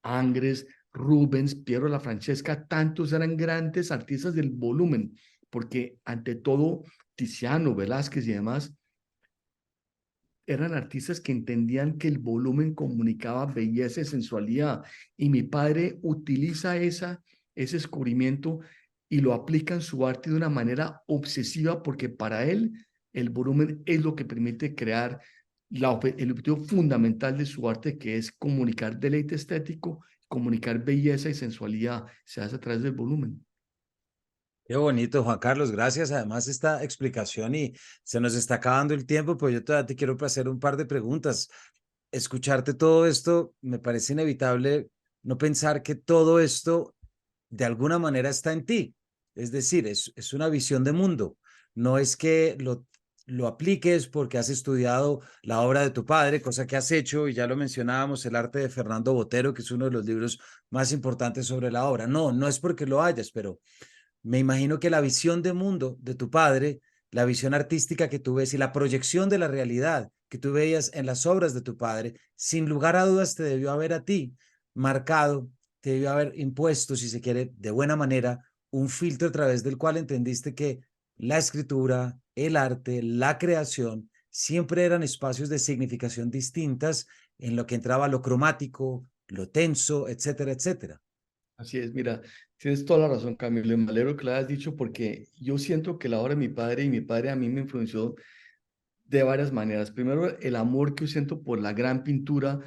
Angres, Rubens, Piero la Francesca, tantos eran grandes artistas del volumen, porque ante todo Tiziano, Velázquez y demás eran artistas que entendían que el volumen comunicaba belleza y sensualidad. Y mi padre utiliza ese descubrimiento y lo aplica en su arte de una manera obsesiva porque para él el volumen es lo que permite crear el objetivo fundamental de su arte, que es comunicar deleite estético, comunicar belleza y sensualidad. Se hace a través del volumen. Qué bonito, Juan Carlos, gracias. Además, esta explicación y se nos está acabando el tiempo, pues yo todavía te quiero hacer un par de preguntas. Escucharte todo esto, me parece inevitable no pensar que todo esto de alguna manera está en ti. Es decir, es una visión de mundo. No es que lo apliques porque has estudiado la obra de tu padre, cosa que has hecho, y ya lo mencionábamos, el arte de Fernando Botero, que es uno de los libros más importantes sobre la obra. No, no es porque lo hayas, pero me imagino que la visión de mundo de tu padre, la visión artística que tú ves y la proyección de la realidad que tú veías en las obras de tu padre, sin lugar a dudas te debió haber a ti marcado, te debió haber impuesto, si se quiere, de buena manera, un filtro a través del cual entendiste que la escritura, el arte, la creación, siempre eran espacios de significación distintas en lo que entraba lo cromático, lo tenso, etcétera, etcétera. Así es, mira, tienes toda la razón, Camilo, y me alegro que lo hayas dicho porque yo siento que la obra de mi padre y mi padre a mí me influenció de varias maneras. Primero, el amor que yo siento por la gran pintura.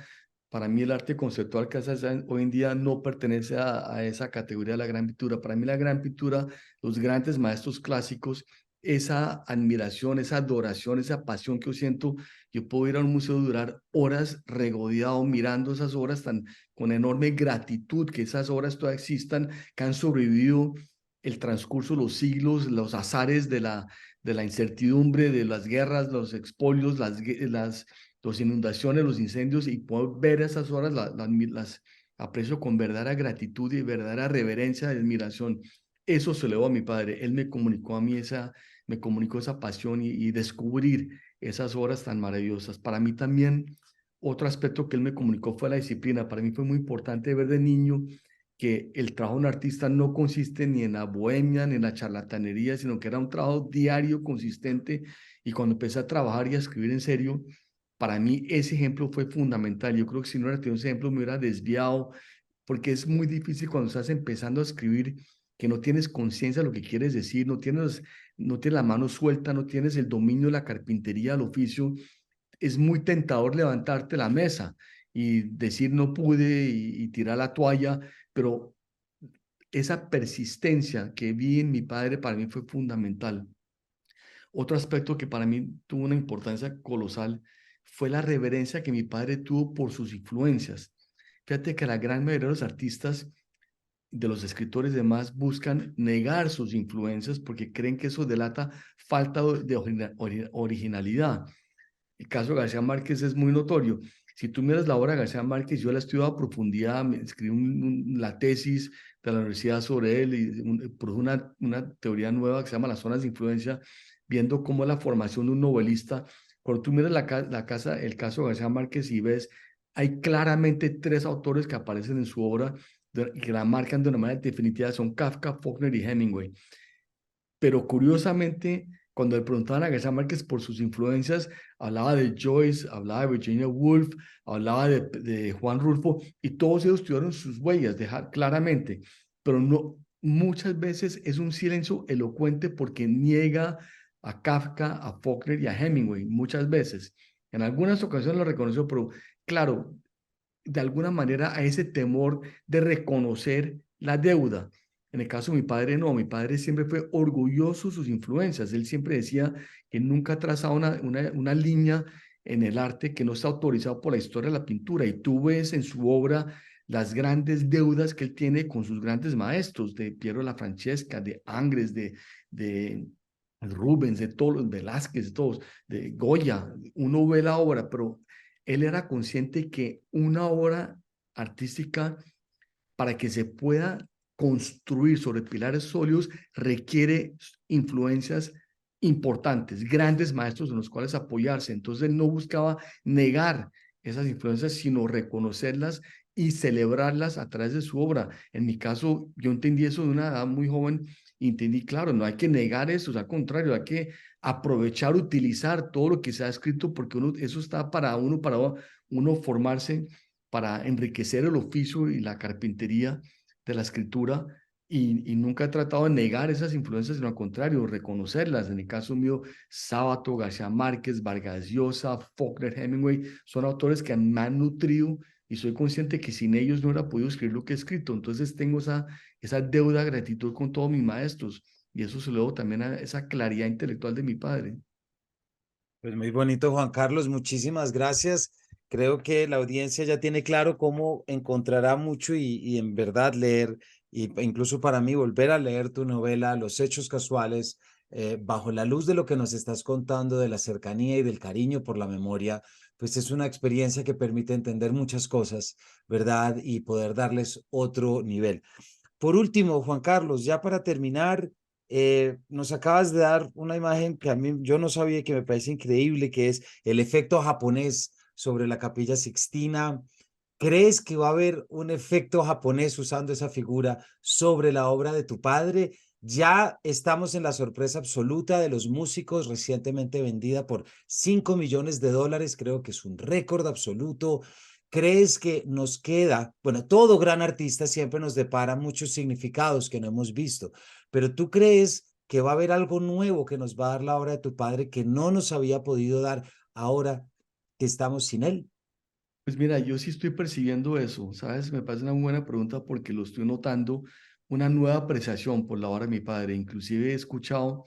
Para mí el arte conceptual que hace hoy en día no pertenece a esa categoría de la gran pintura. Para mí la gran pintura, los grandes maestros clásicos, esa admiración, esa adoración, esa pasión que yo siento, yo puedo ir a un museo y durar horas regodeado mirando esas obras tan con enorme gratitud que esas obras todavía existan, que han sobrevivido el transcurso de los siglos, los azares de la incertidumbre, de las guerras, los expolios, las inundaciones, los incendios, y puedo ver esas horas, las aprecio con verdadera gratitud y verdadera reverencia y admiración. Eso se lo debo a mi padre. Él me comunicó a mí me comunicó esa pasión y descubrir esas obras tan maravillosas. Para mí también, otro aspecto que él me comunicó fue la disciplina. Para mí fue muy importante ver de niño que el trabajo de un artista no consiste ni en la bohemia ni en la charlatanería, sino que era un trabajo diario, consistente. Y cuando empecé a trabajar y a escribir en serio, para mí ese ejemplo fue fundamental. Yo creo que si no hubiera tenido ese ejemplo me hubiera desviado, porque es muy difícil cuando estás empezando a escribir que no tienes conciencia de lo que quieres decir, no tienes la mano suelta, no tienes el dominio de la carpintería, del oficio. Es muy tentador levantarte la mesa y decir no pude y tirar la toalla, pero esa persistencia que vi en mi padre para mí fue fundamental. Otro aspecto que para mí tuvo una importancia colosal fue la reverencia que mi padre tuvo por sus influencias. Fíjate que la gran mayoría de los artistas, de los escritores y demás, buscan negar sus influencias porque creen que eso delata falta de originalidad. El caso de García Márquez es muy notorio. Si tú miras la obra de García Márquez, yo la he estudiado a profundidad, me escribí la tesis de la universidad sobre él y produjo una teoría nueva que se llama las zonas de influencia, viendo cómo es la formación de un novelista. Cuando tú miras el caso de García Márquez y ves, hay claramente tres autores que aparecen en su obra y que la marcan de una manera definitiva, son Kafka, Faulkner y Hemingway. Pero curiosamente, cuando le preguntaban a García Márquez por sus influencias, hablaba de Joyce, hablaba de Virginia Woolf, hablaba de Juan Rulfo, y todos ellos tuvieron sus huellas, dejar claramente, pero no, muchas veces es un silencio elocuente porque niega a Kafka, a Faulkner y a Hemingway, muchas veces. En algunas ocasiones lo reconoció, pero claro, de alguna manera a ese temor de reconocer la deuda. En el caso de mi padre, no, mi padre siempre fue orgulloso de sus influencias. Él siempre decía que nunca ha trazado una línea en el arte que no está autorizado por la historia de la pintura. Y tú ves en su obra las grandes deudas que él tiene con sus grandes maestros, de Piero la Francesca, de Angres, de Rubens, de todos los Velázquez, de todos, de Goya. Uno ve la obra, pero él era consciente que una obra artística, para que se pueda construir sobre pilares sólidos, requiere influencias importantes, grandes maestros en los cuales apoyarse. Entonces él no buscaba negar esas influencias, sino reconocerlas y celebrarlas a través de su obra. En mi caso, yo entendí eso de una edad muy joven y entendí, claro, no hay que negar eso, al contrario, hay que aprovechar, utilizar todo lo que se ha escrito, porque eso está para uno formarse, para enriquecer el oficio y la carpintería de la escritura, y nunca he tratado de negar esas influencias, sino al contrario, reconocerlas. En el caso mío, Sábato, García Márquez, Vargas Llosa, Faulkner, Hemingway, son autores que me han nutrido y soy consciente que sin ellos no hubiera podido escribir lo que he escrito. Entonces tengo esa deuda de gratitud con todos mis maestros, y eso se lo debo también a esa claridad intelectual de mi padre. Pues muy bonito, Juan Carlos, muchísimas gracias. Creo que la audiencia ya tiene claro cómo encontrará mucho y en verdad leer, incluso para mí volver a leer tu novela, Los Hechos Casuales, bajo la luz de lo que nos estás contando, de la cercanía y del cariño por la memoria, pues es una experiencia que permite entender muchas cosas, ¿verdad? Y poder darles otro nivel. Por último, Juan Carlos, ya para terminar, nos acabas de dar una imagen que a mí yo no sabía, que me parece increíble, que es el efecto japonés sobre la Capilla Sixtina. ¿Crees que va a haber un efecto japonés usando esa figura sobre la obra de tu padre? Ya estamos en la sorpresa absoluta de los músicos, recientemente vendida por $5 millones, creo que es un récord absoluto. ¿Crees que nos queda? Bueno, todo gran artista siempre nos depara muchos significados que no hemos visto, pero ¿tú crees que va a haber algo nuevo que nos va a dar la obra de tu padre que no nos había podido dar ahora que estamos sin él? Pues mira, yo sí estoy percibiendo eso, ¿sabes? Me parece una buena pregunta porque lo estoy notando, una nueva apreciación por la obra de mi padre. Inclusive he escuchado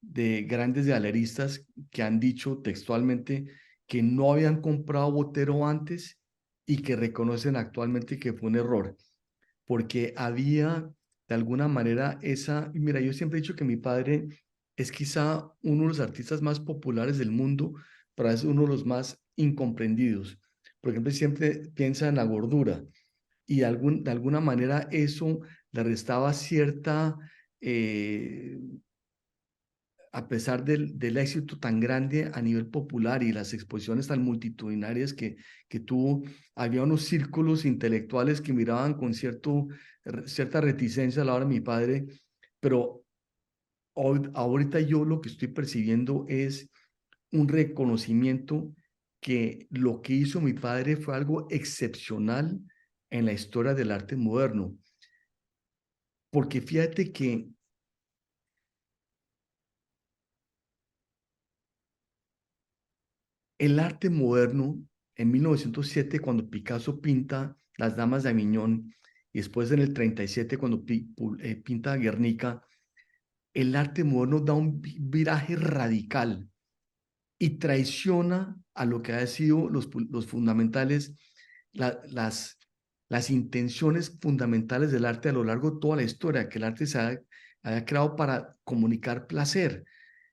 de grandes galeristas que han dicho textualmente que no habían comprado Botero antes y que reconocen actualmente que fue un error, porque había de alguna manera mira, yo siempre he dicho que mi padre es quizá uno de los artistas más populares del mundo, pero es uno de los más incomprendidos. Por ejemplo, siempre piensa en la gordura y de alguna manera eso le restaba cierta, eh, a pesar del éxito tan grande a nivel popular y las exposiciones tan multitudinarias que tuvo, había unos círculos intelectuales que miraban con cierta reticencia a la hora de mi padre, pero ahorita yo lo que estoy percibiendo es un reconocimiento que lo que hizo mi padre fue algo excepcional en la historia del arte moderno, porque fíjate que el arte moderno, en 1907, cuando Picasso pinta Las Damas de Aviñón, y después en el 37 cuando pinta Guernica, el arte moderno da un viraje radical y traiciona a lo que ha sido los fundamentales, la, las intenciones fundamentales del arte a lo largo de toda la historia, que el arte haya creado para comunicar placer.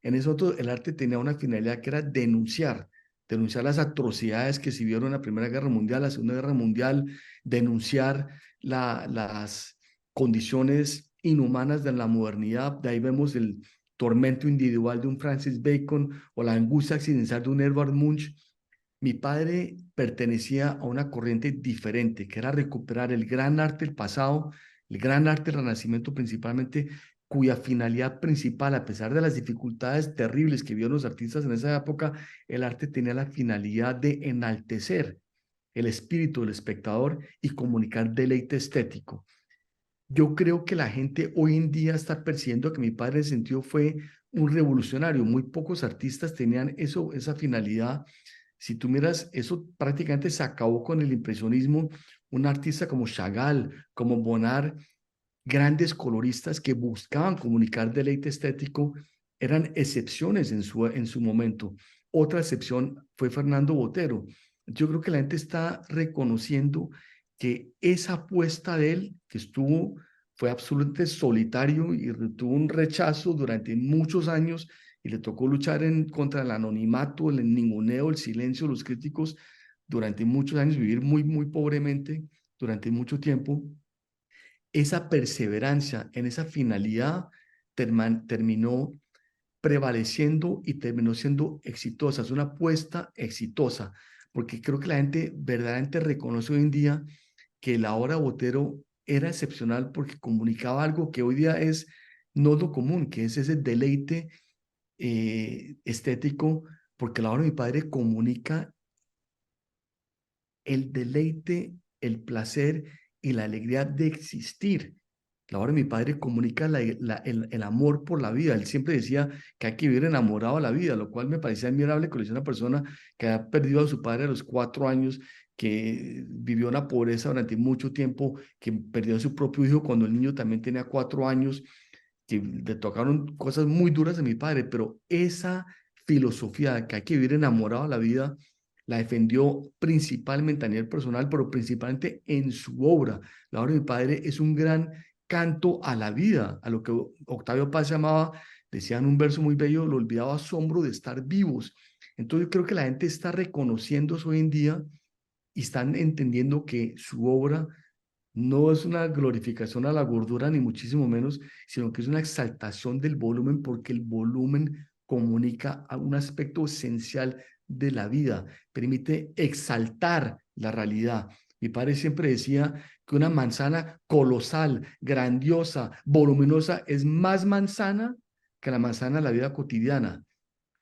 En eso el arte tenía una finalidad que era denunciar las atrocidades que se vieron en la Primera Guerra Mundial, la Segunda Guerra Mundial, denunciar las condiciones inhumanas de la modernidad. De ahí vemos el tormento individual de un Francis Bacon o la angustia accidental de un Edvard Munch. Mi padre pertenecía a una corriente diferente, que era recuperar el gran arte del pasado, el gran arte del Renacimiento principalmente, cuya finalidad principal, a pesar de las dificultades terribles que vieron los artistas en esa época, el arte tenía la finalidad de enaltecer el espíritu del espectador y comunicar deleite estético. Yo creo que la gente hoy en día está percibiendo que mi padre en ese sentido fue un revolucionario. Muy pocos artistas tenían esa finalidad. Si tú miras, eso prácticamente se acabó con el impresionismo. Un artista como Chagall, como Bonnard, grandes coloristas que buscaban comunicar deleite estético, eran excepciones en su momento. Otra excepción fue Fernando Botero. Yo creo que la gente está reconociendo que esa apuesta de él, que fue absolutamente solitario y tuvo un rechazo durante muchos años y le tocó luchar contra el anonimato, el ninguneo, el silencio, los críticos, durante muchos años, vivir muy, muy pobremente durante mucho tiempo. Esa perseverancia en esa finalidad terminó prevaleciendo y terminó siendo exitosa. Es una apuesta exitosa, porque creo que la gente verdaderamente reconoce hoy en día que la obra de Botero era excepcional porque comunicaba algo que hoy día es no lo común, que es ese deleite estético, porque la obra de mi padre comunica el deleite, el placer y la alegría de existir. La obra de mi padre comunica el amor por la vida. Él siempre decía que hay que vivir enamorado de la vida, lo cual me parecía admirable que lo una persona que ha perdido a su padre a los 4 años, que vivió en la pobreza durante mucho tiempo, que perdió a su propio hijo cuando el niño también tenía 4 años, que le tocaron cosas muy duras de mi padre, pero esa filosofía de que hay que vivir enamorado de la vida la defendió principalmente a nivel personal, pero principalmente en su obra. La obra de mi padre es un gran canto a la vida, a lo que Octavio Paz llamaba, decía en un verso muy bello, lo olvidado asombro de estar vivos. Entonces yo creo que la gente está reconociendo eso hoy en día y están entendiendo que su obra no es una glorificación a la gordura, ni muchísimo menos, sino que es una exaltación del volumen, porque el volumen comunica a un aspecto esencial de la vida, permite exaltar la realidad. Mi padre siempre decía que una manzana colosal, grandiosa, voluminosa, es más manzana que la manzana de la vida cotidiana.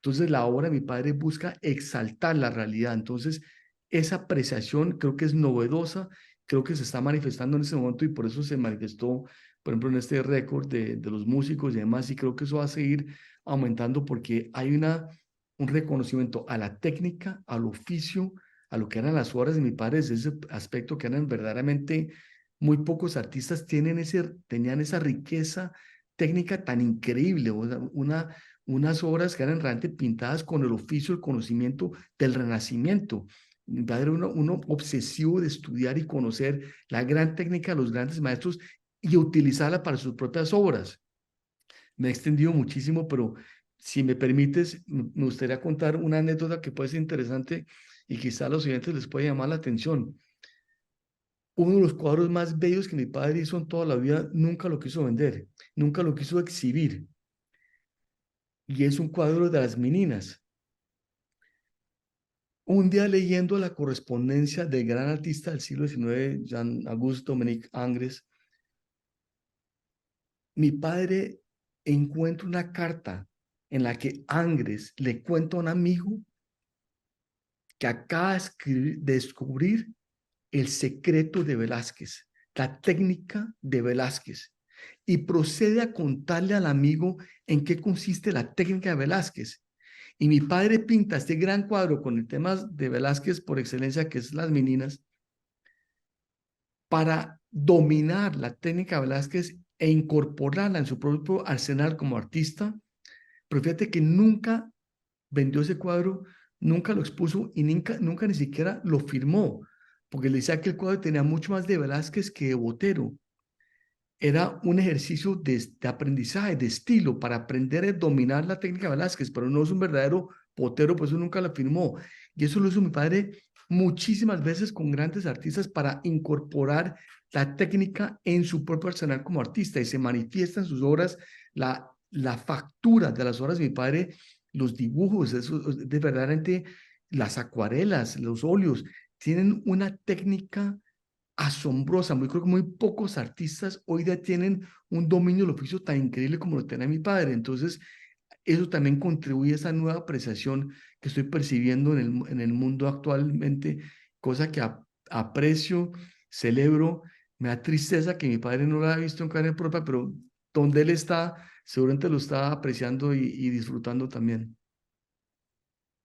Entonces, la obra de mi padre busca exaltar la realidad. Entonces, esa apreciación creo que es novedosa, creo que se está manifestando en ese momento y por eso se manifestó, por ejemplo, en este récord de los músicos y demás, y creo que eso va a seguir aumentando porque hay un reconocimiento a la técnica, al oficio, a lo que eran las obras de mi padre, desde ese aspecto que eran verdaderamente muy pocos artistas tenían esa riqueza técnica tan increíble, o sea, unas obras que eran realmente pintadas con el oficio, el conocimiento del Renacimiento. Mi padre era uno obsesivo de estudiar y conocer la gran técnica de los grandes maestros y utilizarla para sus propias obras. Me he extendido muchísimo, pero si me permites, me gustaría contar una anécdota que puede ser interesante y quizá a los oyentes les puede llamar la atención. Uno de los cuadros más bellos que mi padre hizo en toda la vida, nunca lo quiso vender, nunca lo quiso exhibir. Y es un cuadro de las meninas. Un día leyendo la correspondencia del gran artista del siglo XIX, Jean-Auguste Dominique Ingres, mi padre encuentra una carta en la que Ingres le cuenta a un amigo que acaba de descubrir el secreto de Velázquez, la técnica de Velázquez, y procede a contarle al amigo en qué consiste la técnica de Velázquez. Y mi padre pinta este gran cuadro con el tema de Velázquez por excelencia, que es Las Meninas, para dominar la técnica de Velázquez e incorporarla en su propio arsenal como artista, pero fíjate que nunca vendió ese cuadro, nunca lo expuso y nunca ni siquiera lo firmó, porque le decía que el cuadro tenía mucho más de Velázquez que de Botero. Era un ejercicio de aprendizaje, de estilo, para aprender a dominar la técnica de Velázquez, pero no es un verdadero Botero, pues eso nunca lo firmó. Y eso lo hizo mi padre muchísimas veces con grandes artistas para incorporar la técnica en su propio arsenal como artista y se manifiesta en sus obras la factura de las obras de mi padre, los dibujos, eso, de verdaderamente las acuarelas, los óleos, tienen una técnica asombrosa. Muy, creo que muy pocos artistas hoy día tienen un dominio del oficio tan increíble como lo tenía mi padre. Entonces, eso también contribuye a esa nueva apreciación que estoy percibiendo en el mundo actualmente, cosa que aprecio, celebro. Me da tristeza que mi padre no lo haya visto en carne propia, pero donde él está, seguramente lo está apreciando y disfrutando también.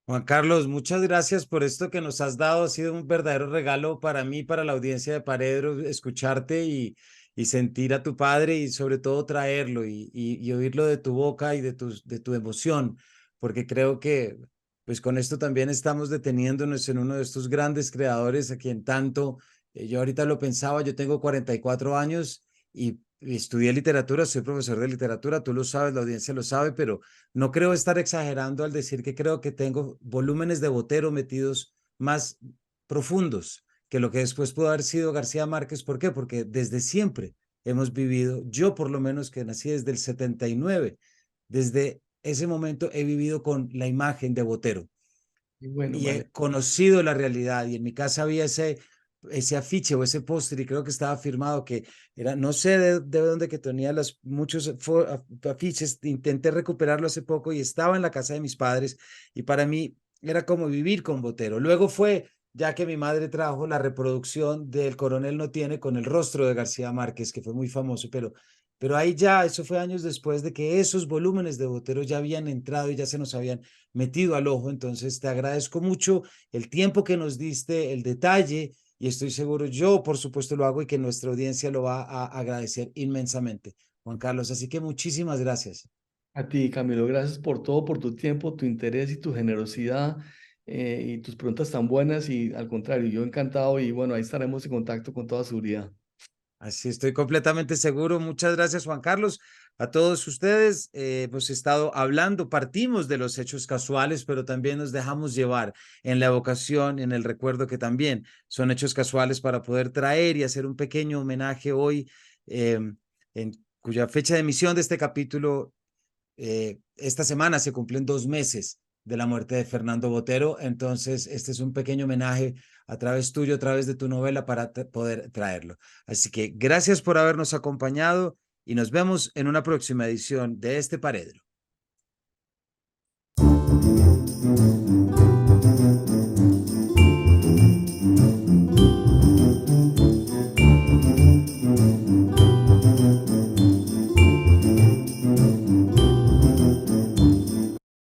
Juan Carlos, muchas gracias por esto que nos has dado. Ha sido un verdadero regalo para mí, para la audiencia de Paredro, escucharte y sentir a tu padre y sobre todo traerlo y oírlo de tu boca y de tu emoción, porque creo que pues con esto también estamos deteniéndonos en uno de estos grandes creadores a quien tanto, yo ahorita lo pensaba, yo tengo 44 años y estudié literatura, soy profesor de literatura, tú lo sabes, la audiencia lo sabe, pero no creo estar exagerando al decir que creo que tengo volúmenes de Botero metidos más profundos que lo que después pudo haber sido García Márquez. ¿Por qué? Porque desde siempre hemos vivido, yo por lo menos que nací desde el 79, desde ese momento he vivido con la imagen de Botero Y bueno, y vale. he conocido la realidad y en mi casa había ese afiche o ese póster y creo que estaba firmado que era, no sé de dónde que tenía muchos afiches, intenté recuperarlo hace poco y estaba en la casa de mis padres y para mí era como vivir con Botero. Luego fue, ya que mi madre trajo la reproducción del Coronel no tiene con el rostro de García Márquez, que fue muy famoso, pero ahí ya, eso fue años después de que esos volúmenes de Botero ya habían entrado y ya se nos habían metido al ojo. Entonces, te agradezco mucho el tiempo que nos diste, el detalle, y estoy seguro, yo por supuesto lo hago y que nuestra audiencia lo va a agradecer inmensamente, Juan Carlos. Así que muchísimas gracias. A ti, Camilo, gracias por todo, por tu tiempo, tu interés y tu generosidad y tus preguntas tan buenas y al contrario, yo encantado y bueno, ahí estaremos en contacto con toda seguridad. Así estoy completamente seguro. Muchas gracias, Juan Carlos. A todos ustedes, hemos estado hablando, partimos de los hechos casuales, pero también nos dejamos llevar en la evocación, en el recuerdo que también son hechos casuales para poder traer y hacer un pequeño homenaje hoy, eh, en cuya fecha de emisión de este capítulo, esta semana se cumplen 2 meses de la muerte de Fernando Botero. Entonces, este es un pequeño homenaje a través tuyo, a través de tu novela para poder traerlo. Así que gracias por habernos acompañado y nos vemos en una próxima edición de este Paredro.